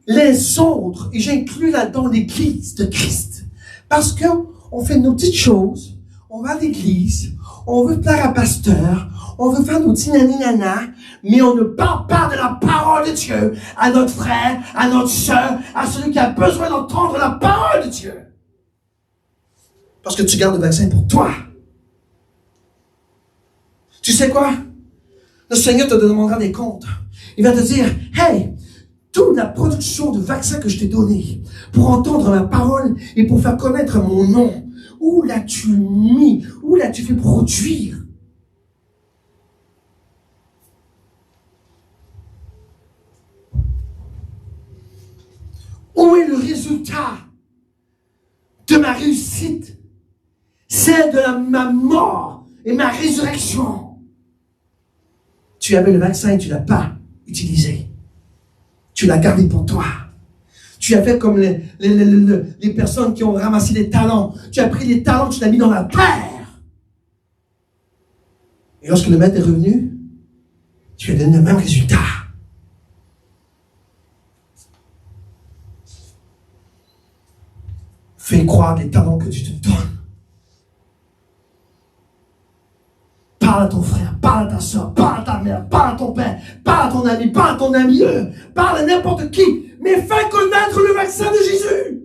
les autres, et j'inclus là-dedans l'église de Christ. Parce qu'on fait nos petites choses. On va à l'église, on veut plaire à pasteur, on veut faire nos petits nani-nana, mais on ne parle pas de la parole de Dieu à notre frère, à notre soeur, à celui qui a besoin d'entendre la parole de Dieu. Parce que tu gardes le vaccin pour toi. Tu sais quoi? Le Seigneur te demandera des comptes. Il va te dire, hey, toute la production de vaccins que je t'ai donné pour entendre ma parole et pour faire connaître mon nom, où l'as-tu mis? Où l'as-tu fait produire? Où est le résultat de ma réussite? Celle de ma mort et ma résurrection. Tu avais le vaccin et tu ne l'as pas utilisé. Tu l'as gardé pour toi. Tu as fait comme les personnes qui ont ramassé des talents. Tu as pris les talents, tu l'as mis dans la terre. Et lorsque le maître est revenu, tu as donné le même résultat. Fais croire les talents que tu te donnes. Parle à ton frère, parle à ta soeur, parle à ta mère, parle à ton père, parle à ton ami, parle à ton ami, parle à n'importe qui, mais fais connaître le vaccin de Jésus.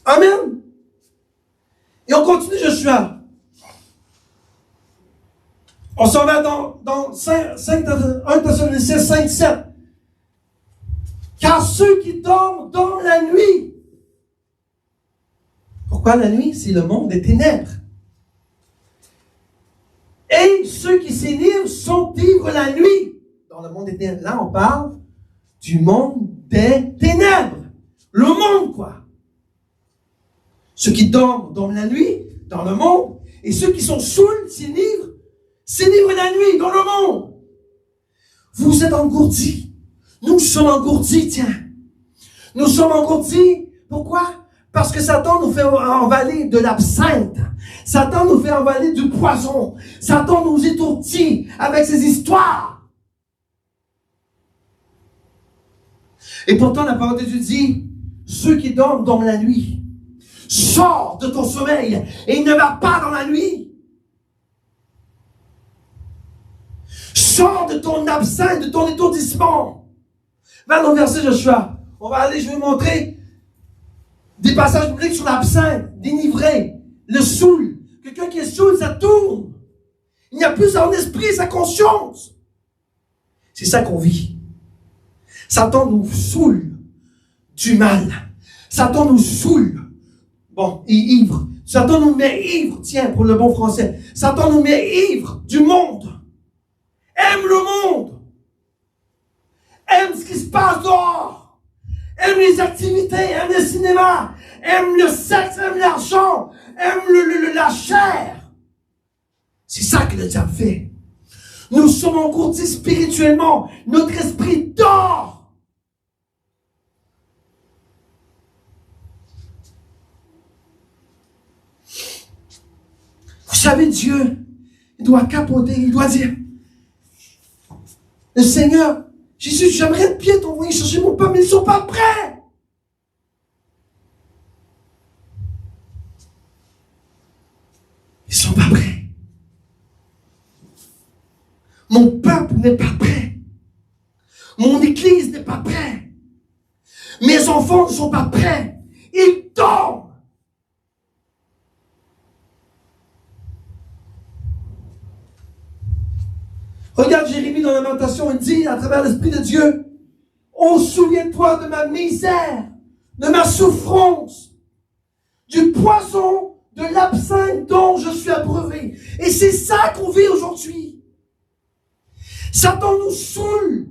Amen. Et on continue Joshua. On s'en va dans 1 Thessaloniciens 5, 7. Car ceux qui dorment la nuit. Pourquoi la nuit? C'est le monde des ténèbres. Et ceux qui s'énivrent sont ivres la nuit. Dans le monde des ténèbres. Là, on parle du monde des ténèbres. Le monde, quoi. Ceux qui dorment la nuit, dans le monde. Et ceux qui sont saouls, s'énivrent la nuit, dans le monde. Vous êtes engourdis. Nous sommes engourdis, tiens. Nous sommes engourdis. Pourquoi? Parce que Satan nous fait avaler de l'absinthe. Satan nous fait avaler du poison. Satan nous étourdit avec ses histoires. Et pourtant, la parole de Dieu dit, ceux qui dorment la nuit, sors de ton sommeil et ne va pas dans la nuit. Sors de ton absinthe, de ton étourdissement. Va dans le verset Joshua. On va aller, je vais vous montrer des passages bibliques sur l'absinthe, dénivré, le saoul. Quelqu'un qui est saoul, ça tourne. Il n'y a plus son esprit, sa conscience. C'est ça qu'on vit. Satan nous saoule du mal. Satan nous saoule. Bon, et ivre. Satan nous met ivre, tiens, pour le bon français. Satan nous met ivre du monde. Aime le monde. Aime ce qui se passe dehors. Aime les activités, aime le cinéma, aime le sexe, aime l'argent, aime la chair. C'est ça que le diable fait. Nous sommes engourdis spirituellement. Notre esprit dort. Vous savez, Dieu, il doit capoter, il doit dire, le Seigneur, Jésus, j'aimerais bien t'envoyer chercher mon peuple, mais ils ne sont pas prêts. Ils ne sont pas prêts. Mon peuple n'est pas prêt. Mon église n'est pas prête. Mes enfants ne sont pas prêts. Ils dorment. Regarde Jérémie dans Lamentation, il dit à travers l'Esprit de Dieu, oh, souviens-toi de ma misère, de ma souffrance, du poison, de l'absinthe dont je suis abreuvé. Et c'est ça qu'on vit aujourd'hui. Satan nous saoule,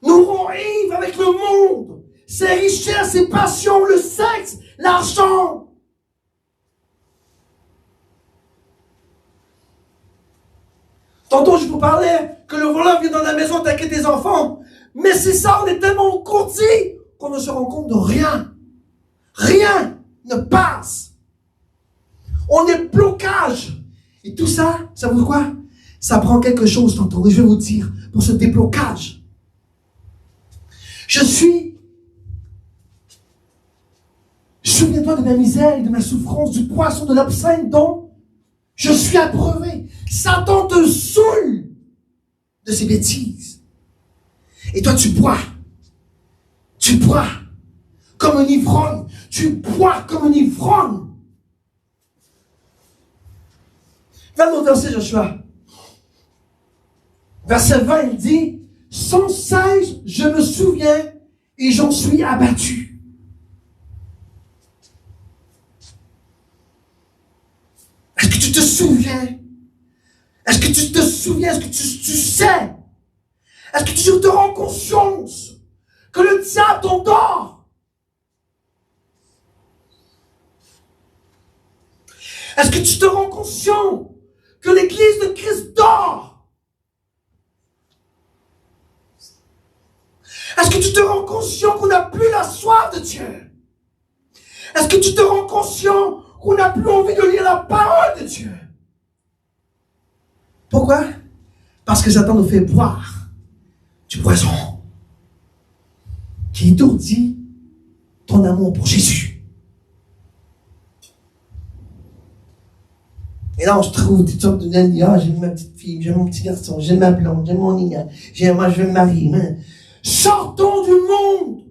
nous rend ivres avec le monde, ses richesses, ses passions, le sexe, l'argent. Tantôt, je vous parlais que le voleur vient dans la maison attaquer tes enfants. Mais c'est ça, on est tellement engourdis qu'on ne se rend compte de rien. Rien ne passe. On est blocage. Et tout ça, ça veut dire quoi? Ça prend quelque chose tantôt. Et je vais vous dire, pour ce déblocage. Souviens-toi Souviens-toi de ma misère et de ma souffrance, du poisson de l'absinthe dont je suis abreuvé. Satan te saoule de ses bêtises. Et toi, tu bois. Tu bois comme un ivrogne. Tu bois comme un ivrogne. Va au verset Joshua. Verset 20, il dit, sans cesse, je me souviens et j'en suis abattu. Est-ce que tu te souviens? Est-ce que tu te souviens? Est-ce que tu sais? Est-ce que tu te rends conscience que le diable t'endort? Est-ce que tu te rends conscient que l'Église de Christ dort? Est-ce que tu te rends conscient qu'on n'a plus la soif de Dieu? Est-ce que tu te rends conscient qu'on n'a plus envie de lire la parole de Dieu? Pourquoi? Parce que Satan nous fait boire du poison qui étourdit ton amour pour Jésus. Et là, on se trouve toutes sortes de nannies. Ah, j'aime ma petite fille, j'aime mon petit garçon, j'aime ma blonde, j'aime mon nina, moi je vais me marier. Mais sortons du monde.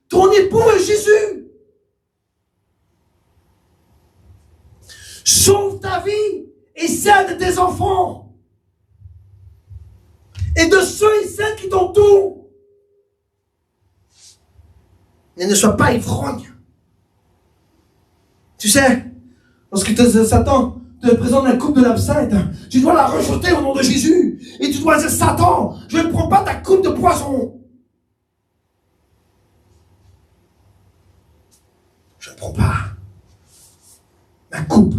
Ton époux est Jésus. Sauve ta vie et celle de tes enfants. Et de ceux et celles qui t'entourent. Mais ne sois pas ivrogne. Tu sais, lorsque Satan te présente la coupe de l'absinthe, tu dois la rejeter au nom de Jésus. Et tu dois dire, Satan, je ne prends pas ta coupe de poison. Je ne prends pas ma coupe.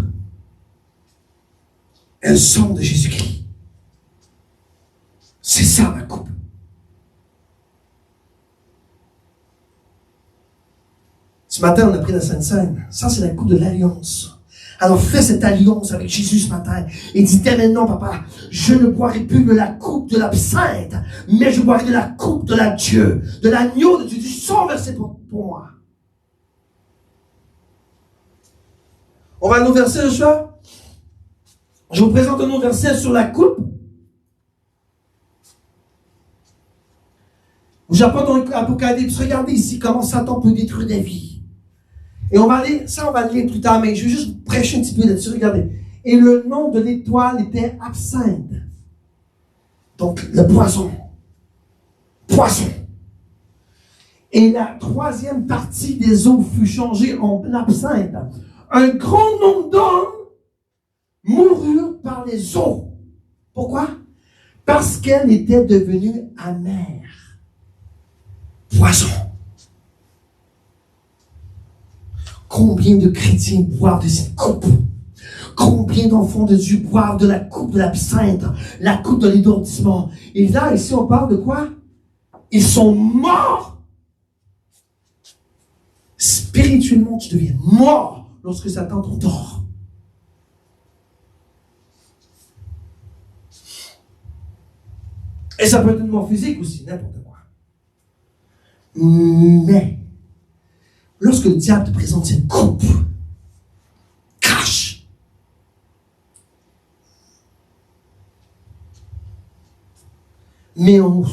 Et le sang de Jésus-Christ. C'est ça ma coupe. Ce matin, on a pris la Sainte Seine. Ça, c'est la coupe de l'alliance. Alors fais cette alliance avec Jésus ce matin et dis dès maintenant, papa, je ne boirai plus de la coupe de l'absinthe, mais je boirai de la coupe de la Dieu, de l'agneau de Dieu, du sang versé pour moi. On va à nos versets, Joshua. Je vous présente un autre verset sur la coupe. J'apporte dans l'Apocalypse. Regardez ici comment Satan peut détruire des vies. Et on va aller, ça on va le lire plus tard, mais je vais juste vous prêcher un petit peu là-dessus. Regardez. Et le nom de l'étoile était absinthe. Donc le poison. Poison. Et la troisième partie des eaux fut changée en absinthe. Un grand nombre d'hommes moururent par les eaux. Pourquoi? Parce qu'elle était devenue amère. Poison. Combien de chrétiens boivent de cette coupe? Combien d'enfants de Dieu boivent de la coupe de l'absinthe, la coupe de l'étourdissement? Et là, ici, on parle de quoi? Ils sont morts. Spirituellement, tu deviens mort lorsque Satan t'endort. Et ça peut être une mort physique aussi, n'importe quoi. Mais, lorsque le diable te présente cette coupe, cache. Mais on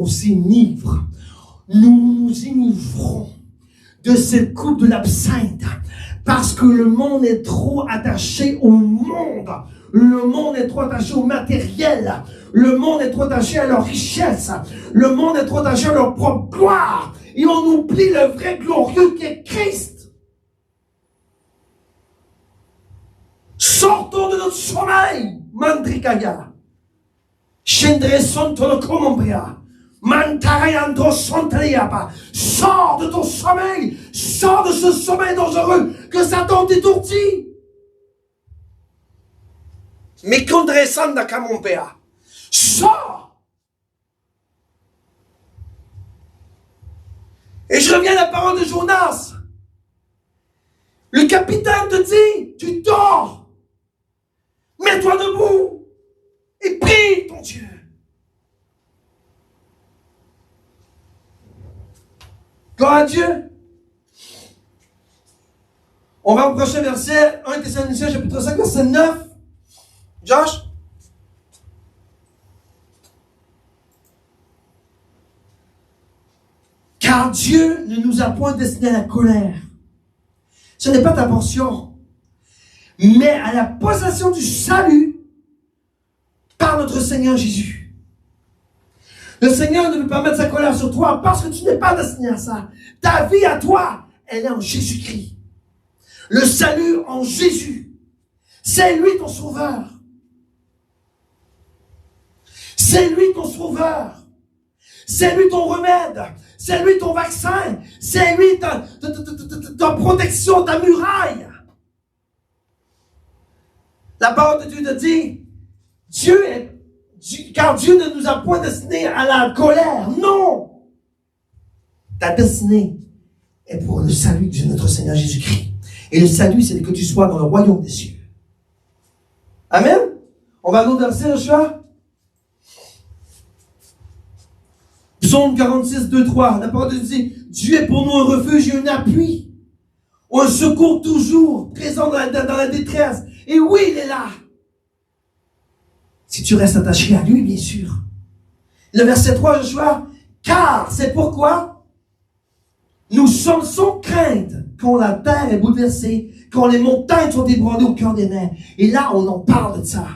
s'enivre. Nous nous enivrons de cette coupe de l'absinthe parce que le monde est trop attaché au monde. Le monde est trop attaché au matériel. Le monde est trop attaché à leur richesse. Le monde est trop attaché à leur propre gloire. Et on oublie le vrai glorieux qui est Christ. Sortons de notre sommeil, Mandrikaya. Shendre Sontolo Komombria. Mantariando Sontaliapa. Sors de ton sommeil. Sors de ce sommeil dangereux que Satan t'étourdit. Mais Kondre Sanda Kamompea. Sors. Et je reviens à la parole de Jonas. Le capitaine te dit, tu dors. Mets-toi debout. Et prie ton Dieu. Gloire à Dieu. On va au prochain verset, 1 Thessaloniciens chapitre 5, verset 9. Josh? Car Dieu ne nous a point destiné à la colère. Ce n'est pas ta portion, mais à la possession du salut par notre Seigneur Jésus. Le Seigneur ne veut pas mettre sa colère sur toi parce que tu n'es pas destiné à ça. Ta vie à toi, elle est en Jésus-Christ. Le salut en Jésus. C'est lui ton sauveur. C'est lui ton sauveur. C'est lui ton remède. C'est lui ton vaccin. C'est lui ta protection, ta muraille. La parole de Dieu te dit, car Dieu ne nous a point destinés à la colère. Non! Ta destinée est pour le salut de notre Seigneur Jésus-Christ. Et le salut, c'est que tu sois dans le royaume des cieux. Amen? On va à l'autre verset, Joshua. Psaume 46, 2, 3. La parole de Dieu dit, Dieu est pour nous un refuge et un appui. Un secours toujours présent dans la détresse. Et oui, il est là. Si tu restes attaché à lui, bien sûr. Le verset 3, Joshua. Car, c'est pourquoi nous sommes sans crainte quand la terre est bouleversée, quand les montagnes sont ébranlées au cœur des mers. Et là, on en parle de ça.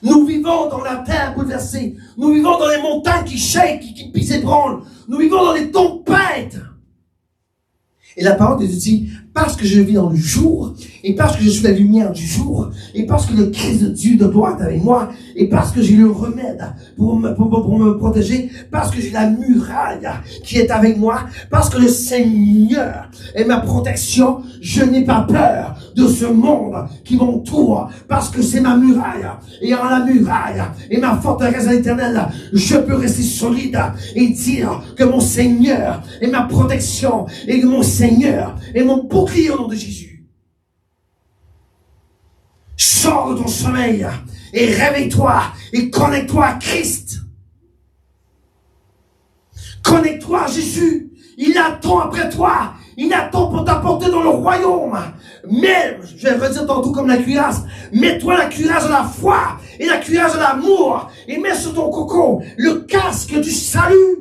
Nous vivons dans la terre bouleversée. Nous vivons dans les montagnes qui shake, qui s'ébranlent. Nous vivons dans les tempêtes. Et la parole de Dieu dit, parce que je vis dans le jour, et parce que je suis la lumière du jour, et parce que le Christ de Dieu de droite est avec moi, et parce que j'ai le remède pour me protéger, parce que j'ai la muraille qui est avec moi, parce que le Seigneur est ma protection, je n'ai pas peur de ce monde qui m'entoure, parce que c'est ma muraille, et en la muraille, et ma forteresse à l'éternel, je peux rester solide et dire que mon Seigneur est ma protection, et que mon Seigneur est mon bouclier au nom de Jésus. Sors de ton sommeil et réveille-toi et connecte-toi à Christ. Connecte-toi à Jésus. Il attend après toi. Il attend pour t'apporter dans le royaume. Mais, je vais redire tantôt comme la cuirasse, mets-toi la cuirasse de la foi et la cuirasse de l'amour et mets sur ton coco le casque du salut.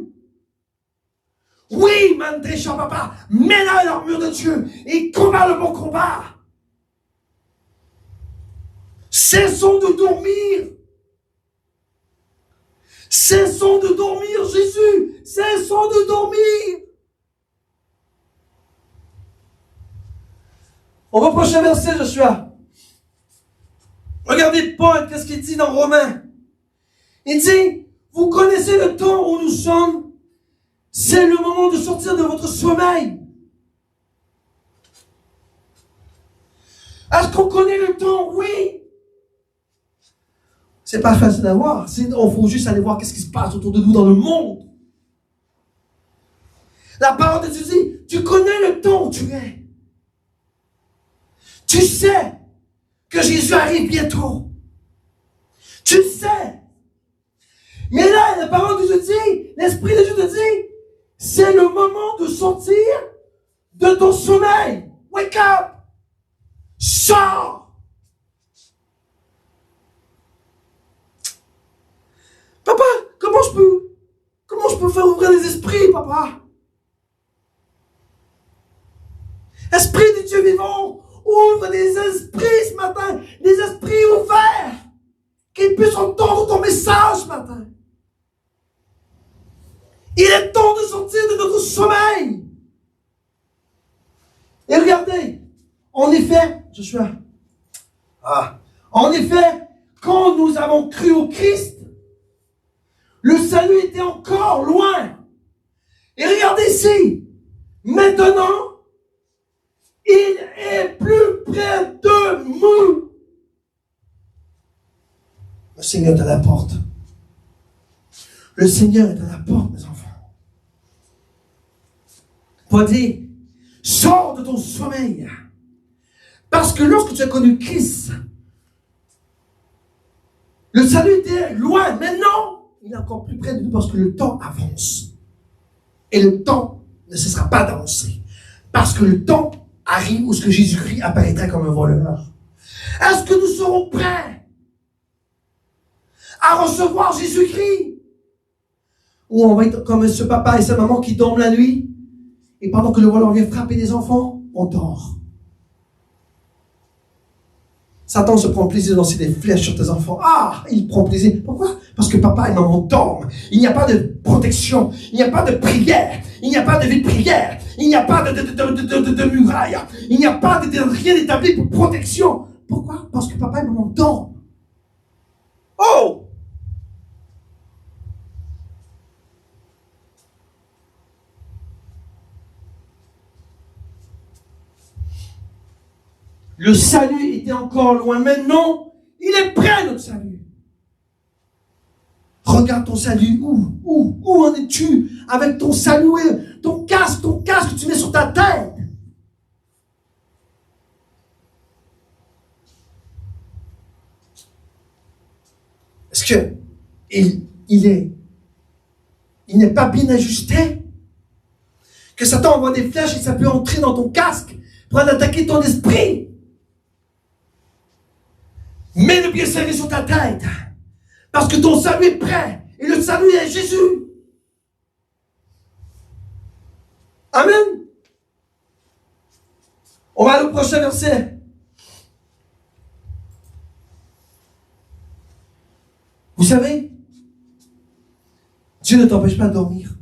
Oui, Mandrécha papa, mets-la l'armure de Dieu et combat le bon combat. Cessons de dormir. Cessons de dormir, Jésus. Cessons de dormir. On va au prochain verset, Joshua. Regardez Paul, qu'est-ce qu'il dit dans Romains. Il dit, vous connaissez le temps où nous sommes. C'est le moment de sortir de votre sommeil. Est-ce qu'on connaît le temps? Oui. C'est pas facile à voir. Il faut juste aller voir qu'est-ce qui se passe autour de nous dans le monde. La parole de Dieu dit, tu connais le temps où tu es. Tu sais que Jésus arrive bientôt. Tu sais. Mais là, la parole de Dieu dit, l'Esprit de Dieu te dit, c'est le moment de sortir de ton sommeil. Wake up. Sors. Papa, comment je peux faire ouvrir les esprits, papa? Esprit du Dieu vivant, ouvre des esprits ce matin, des esprits ouverts, qu'ils puissent entendre ton message ce matin. Il est temps de sortir de notre sommeil. Et regardez, en effet, Joshua, en effet, quand nous avons cru au Christ, le salut était encore loin. Et regardez ici, maintenant, il est plus près de nous. Le Seigneur est à la porte. Le Seigneur est à la porte, mes enfants. Paul dit, sors de ton sommeil. Parce que lorsque tu as connu Christ, le salut était loin. Maintenant, il est encore plus près de nous parce que le temps avance. Et le temps ne cessera pas d'avancer. Parce que le temps arrive où ce que Jésus-Christ apparaîtra comme un voleur? Est-ce que nous serons prêts à recevoir Jésus-Christ? Ou on va être comme ce papa et sa maman qui dorment la nuit, et pendant que le voleur vient frapper les enfants, on dort. Satan se prend plaisir de lancer des flèches sur tes enfants. Ah, il prend plaisir. Pourquoi? Parce que papa et maman dorment. Il n'y a pas de protection. Il n'y a pas de prière. Il n'y a pas de vie de prière. Il n'y a pas de muraille. Il n'y a pas de rien établi pour protection. Pourquoi? Parce que papa et maman dorment. Oh! Le salut était encore loin. Maintenant, il est prêt, notre salut. Regarde ton salut. Où en es-tu avec ton salut, ton casque que tu mets sur ta tête? Est-ce que il n'est pas bien ajusté? Que Satan envoie des flèches et ça peut entrer dans ton casque pour attaquer ton esprit. Mets le pied serré sur ta tête. Parce que ton salut est prêt. Et le salut est Jésus. Amen. On va aller au prochain verset. Vous savez, Dieu ne t'empêche pas de dormir.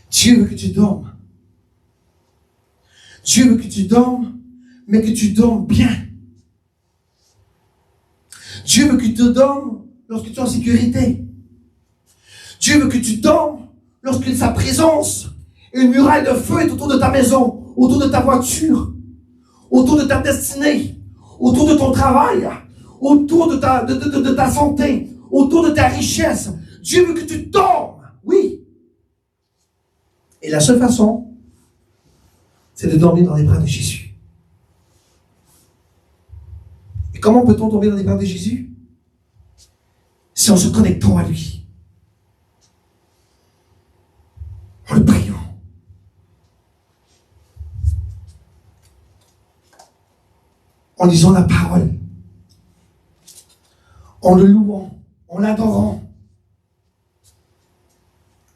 Dieu veut que tu dormes. Dieu veut que tu dormes, mais que tu dormes bien. Dieu veut que tu dormes lorsque tu es en sécurité. Dieu veut que tu dormes lorsque sa présence, une muraille de feu est autour de ta maison, autour de ta voiture, autour de ta destinée, autour de ton travail, autour de ta santé, autour de ta richesse. Dieu veut que tu dormes, oui. Et la seule façon, c'est de dormir dans les bras de Jésus. Et comment peut-on tomber dans les bras de Jésus? C'est en se connectant à lui. En le priant. En lisant la parole. En le louant. En l'adorant.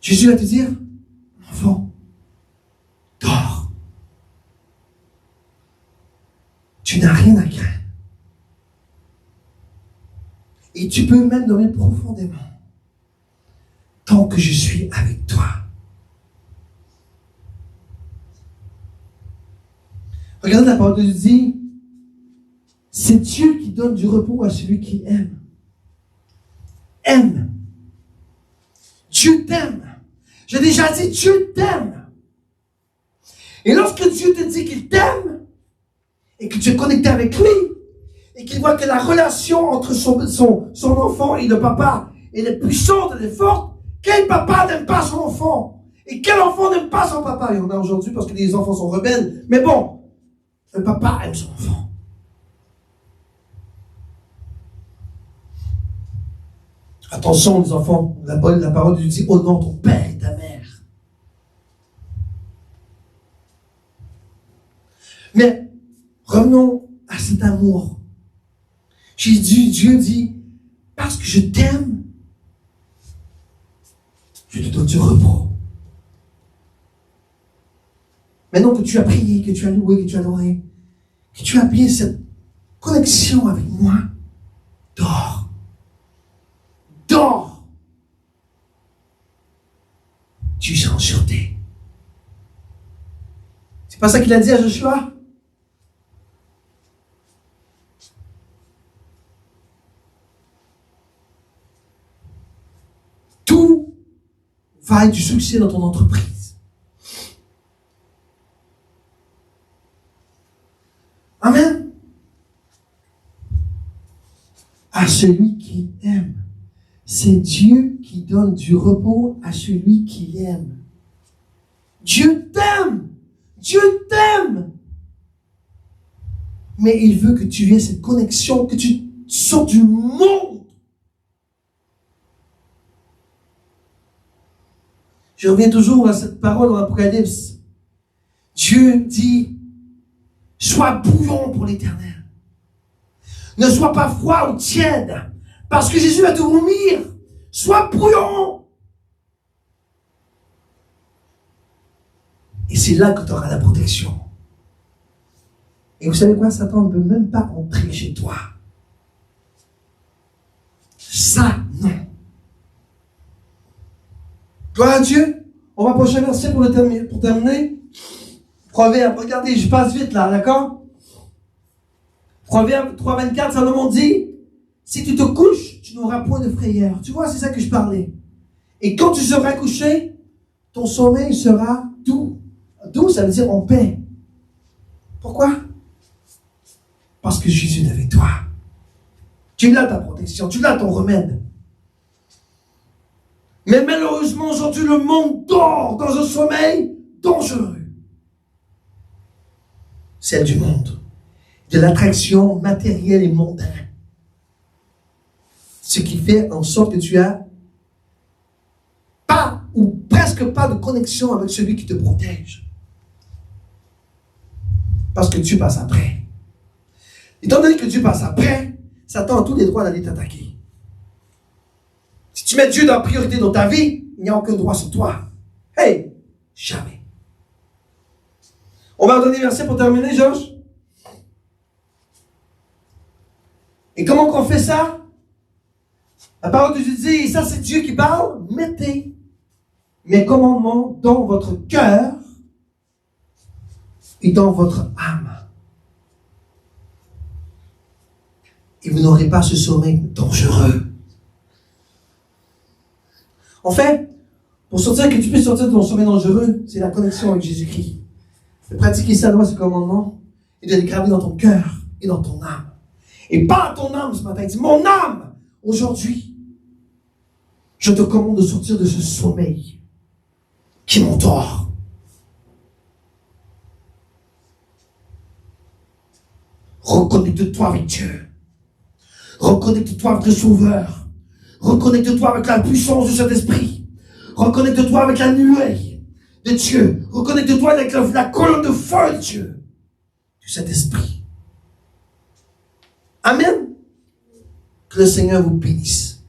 Jésus va te dire, enfant, dors. Tu n'as rien à craindre. Et tu peux même dormir profondément. Tant que je suis avec toi. Regardez la parole de Dieu dit, c'est Dieu qui donne du repos à celui qui aime. Aime. Dieu t'aime. J'ai déjà dit, Dieu t'aime. Et lorsque Dieu te dit qu'il t'aime, et que tu es connecté avec lui, et qu'il voit que la relation entre son enfant et le papa, elle est puissante, elle est forte, quel papa n'aime pas son enfant? Et quel enfant n'aime pas son papa? Il y en a aujourd'hui parce que les enfants sont rebelles. Mais bon, un papa aime son enfant. Attention les enfants, la parole de Dieu dit, honore ton père et ta mère. Mais revenons à cet amour. Dieu dit, parce que je t'aime, je te donne du repos. Maintenant que tu as prié, que tu as loué, que tu as adoré, que tu as bien cette connexion avec moi, dors. Dors. Tu seras en sûreté. C'est pas ça qu'il a dit à Joshua? Tout va être du succès dans ton entreprise. Amen. À celui qui aime. C'est Dieu qui donne du repos à celui qui aime. Dieu t'aime. Dieu t'aime. Mais il veut que tu aies cette connexion, que tu sortes du monde. Je reviens toujours à cette parole dans l'Apocalypse. Dieu dit, sois bouillon pour l'Éternel. Ne sois pas froid ou tiède, parce que Jésus va te vomir. Sois bouillon. Et c'est là que tu auras la protection. Et vous savez quoi? Satan ne peut même pas entrer chez toi. Ça, non. Gloire à Dieu. On va prochain verset pour terminer. Proverbe, regardez, je passe vite là, d'accord? Proverbe 3,24, Salomon dit, si tu te couches, tu n'auras point de frayeur. Tu vois, c'est ça que je parlais. Et quand tu seras couché, ton sommeil sera doux. Doux, ça veut dire en paix. Pourquoi? Parce que Jésus est avec toi. Tu l'as ta protection, tu l'as ton remède. Mais malheureusement, aujourd'hui, le monde dort dans un sommeil dangereux. Celle du monde. De l'attraction matérielle et mondaine. Ce qui fait en sorte que tu as pas ou presque pas de connexion avec celui qui te protège. Parce que Dieu passe après. Étant donné que Dieu passe après, Satan a tous les droits d'aller t'attaquer. Si tu mets Dieu dans la priorité dans ta vie, il n'y a aucun droit sur toi. Hey, jamais. On va donner un verset pour terminer, Georges. Et comment qu'on fait ça? La parole de Dieu dit, et ça c'est Dieu qui parle, mettez mes commandements dans votre cœur et dans votre âme. Et vous n'aurez pas ce sommeil dangereux. En fait, pour sortir, que tu puisses sortir de ton sommeil dangereux, c'est la connexion avec Jésus-Christ. De pratiquer sa loi, ses commandements, et de les graver dans ton cœur et dans ton âme. Et pas ton âme ce matin, il dit, mon âme, aujourd'hui, je te commande de sortir de ce sommeil qui m'endort. Reconnecte-toi avec Dieu. Reconnecte-toi avec le Sauveur. Reconnecte-toi avec la puissance de cet esprit. Reconnecte-toi avec la nuée de Dieu. Reconnecte-toi avec la colonne de feu de Dieu. De cet esprit. Amen. Que le Seigneur vous bénisse.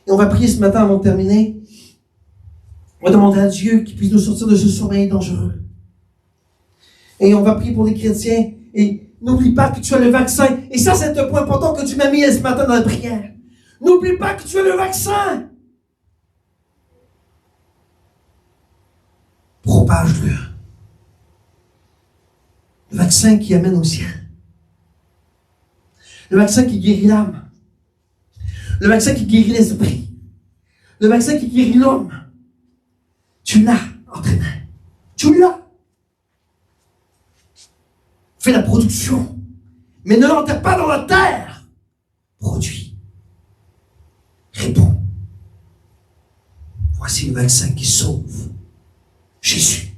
Et on va prier ce matin avant de terminer. On va demander à Dieu qu'il puisse nous sortir de ce sommeil dangereux. Et on va prier pour les chrétiens. Et n'oublie pas que tu as le vaccin. Et ça, c'est un point important que tu m'as mis ce matin dans la prière. N'oublie pas que tu as le vaccin. Propage-le. Le vaccin qui amène au ciel. Le vaccin qui guérit l'âme. Le vaccin qui guérit l'esprit. Le vaccin qui guérit l'homme. Tu l'as entre tes mains. Tu l'as. Fais la production. Mais ne l'enterre pas dans la terre. Produis. Réponds. Voici le vaccin qui sauve. Jésus.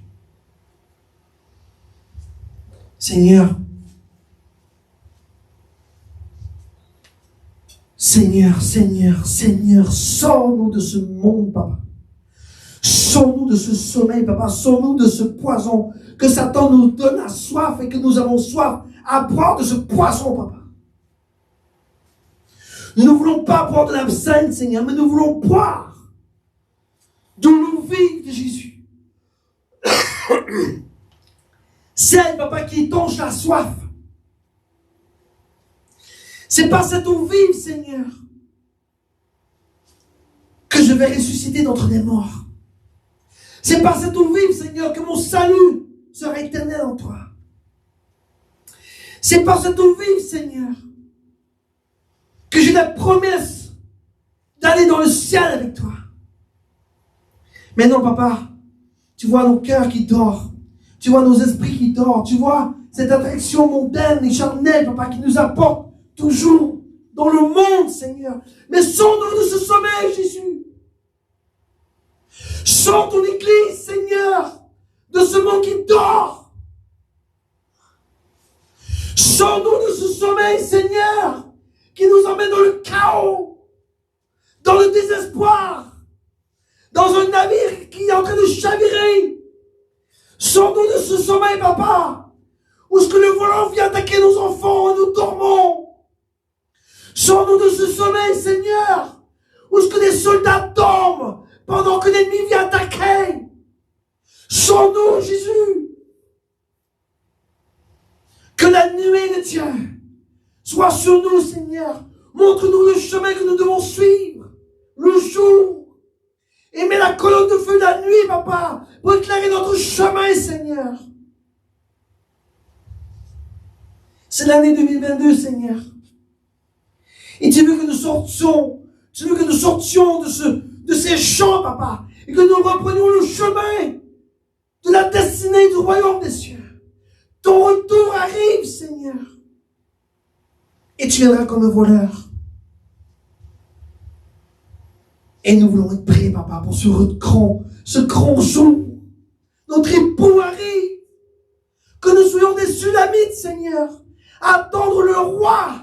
Seigneur. Seigneur, Seigneur, Seigneur, sors-nous de ce monde, Papa. Sors-nous de ce sommeil, Papa. Sors-nous de ce poison que Satan nous donne à soif et que nous avons soif à boire de ce poison, Papa. Nous ne voulons pas boire de l'absinthe, Seigneur, mais nous voulons boire de l'eau vive de Jésus. Celle, Papa, qui étanche la soif. C'est par cette eau vive, Seigneur, que je vais ressusciter d'entre les morts. C'est par cette eau vive, Seigneur, que mon salut sera éternel en toi. C'est par cette eau vive, Seigneur, que j'ai la promesse d'aller dans le ciel avec toi. Mais non, Papa, tu vois nos cœurs qui dorment. Tu vois nos esprits qui dorment. Tu vois cette attraction mondaine et charnelle, Papa, qui nous apporte toujours dans le monde, Seigneur. Mais sors-nous de ce sommeil, Jésus. Sors ton Église, Seigneur, de ce monde qui dort. Sors-nous de ce sommeil, Seigneur, qui nous emmène dans le chaos, dans le désespoir, dans un navire qui est en train de chavirer. Sors-nous de ce sommeil, papa, où ce que le volant vient attaquer nos enfants et nous dormons. Sors-nous de ce sommeil, Seigneur, où ce que des soldats dorment pendant que l'ennemi vient attaquer. Sors-nous, Jésus. Que la nuée de Dieu soit sur nous, Seigneur. Montre-nous le chemin que nous devons suivre le jour. Et mets la colonne de feu la nuit, papa, pour éclairer notre chemin, Seigneur. C'est l'année 2022, Seigneur. Et tu veux que nous sortions, de ces champs, papa, et que nous reprenions le chemin de la destinée du royaume des cieux. Ton retour arrive, Seigneur. Et tu viendras comme un voleur. Et nous voulons être prêts, papa, pour ce grand jour. Notre époux arrive. Que nous soyons des Sulamites, Seigneur, à attendre le roi.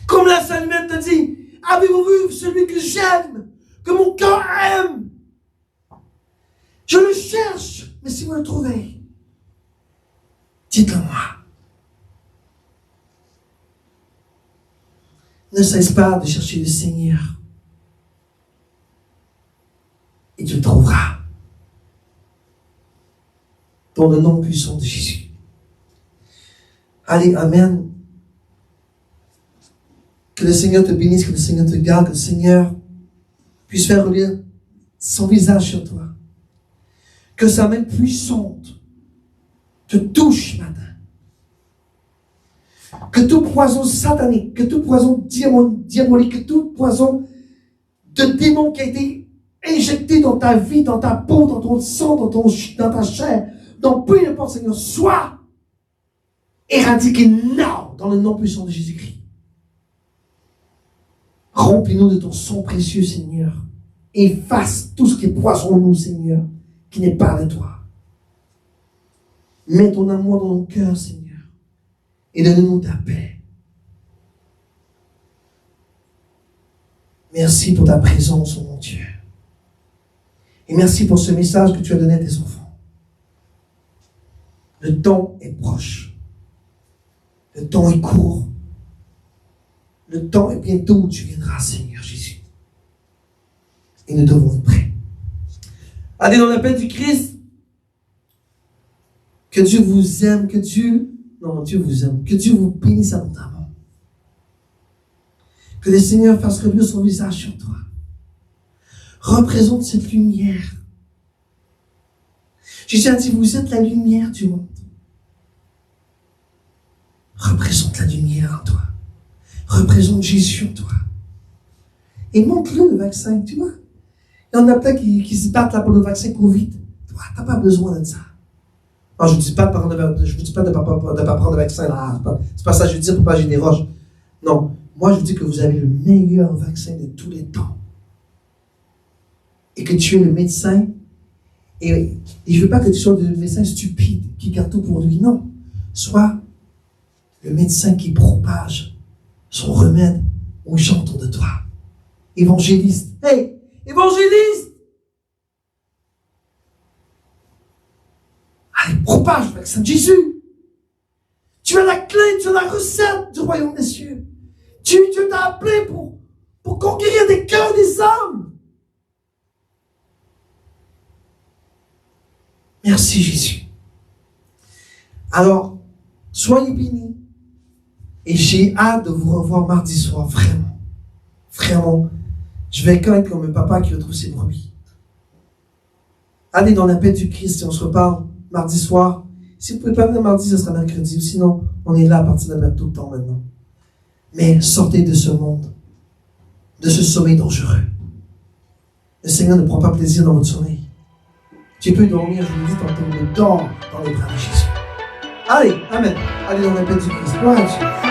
Comme la Salmette te dit, avez-vous vu celui que j'aime, que mon cœur aime? Je le cherche, mais si vous le trouvez, dites-le-moi. Ne cesse pas de chercher le Seigneur. Et tu le trouveras. Dans le nom puissant de Jésus. Allez, amen. Que le Seigneur te bénisse, que le Seigneur te garde, que le Seigneur puisse faire reluire son visage sur toi. Que sa main puissante te touche matin. Que tout poison satanique, que tout poison diabolique, que tout poison de démon qui a été injecté dans ta vie, dans ta peau, dans ton sang, dans ta chair, dans peu importe, Seigneur, soit éradiqué now, dans le nom puissant de Jésus-Christ. Remplis-nous de ton sang précieux, Seigneur. Efface tout ce qui est poison en nous, Seigneur, qui n'est pas de toi. Mets ton amour dans nos cœurs, Seigneur. Et donne-nous ta paix. Merci pour ta présence, oh mon Dieu. Et merci pour ce message que tu as donné à tes enfants. Le temps est proche. Le temps est court. Le temps est bientôt où tu viendras, Seigneur Jésus. Et nous devons être prêts. Allez dans la paix du Christ. Que Dieu vous aime, Dieu vous aime. Que Dieu vous bénisse abondamment. Que le Seigneur fasse reluire son visage sur toi. Représente cette lumière. Jésus a dit, vous êtes la lumière du monde. Représente la lumière en toi. Représente Jésus en toi. Et montre-le le vaccin, tu vois. Il y en a plein qui se battent là pour le vaccin Covid. Toi, tu n'as pas besoin de ça. Non, je ne dis pas de ne pas prendre le vaccin. Là. C'est pas ça que je veux dire pour pas j'ai des roches. Non, moi je dis que vous avez le meilleur vaccin de tous les temps. Et que tu es le médecin. Et je ne veux pas que tu sois le médecin stupide qui garde tout pour lui. Non. Sois le médecin qui propage son remède aux gens autour de toi. Évangéliste. Hey, évangéliste! Allez, propage le vaccin de Jésus. Tu as la clé, tu as la recette du royaume des cieux. Dieu t'a appelé pour conquérir des cœurs, des âmes. Merci Jésus. Alors, soyez bénis. Et j'ai hâte de vous revoir mardi soir, vraiment. Vraiment. Je vais quand être comme un papa qui retrouve ses brebis. Allez dans la paix du Christ et on se reparle mardi soir. Si vous ne pouvez pas venir mardi, ce sera mercredi. Ou sinon, on est là à partir de maintenant, tout le temps maintenant. Mais sortez de ce monde, de ce sommeil dangereux. Le Seigneur ne prend pas plaisir dans votre sommeil. Tu peux dormir, je vous le dis tantôt, mais dors dans les bras de Jésus. Allez, amen. Allez dans la paix du Christ. Gloire à Dieu.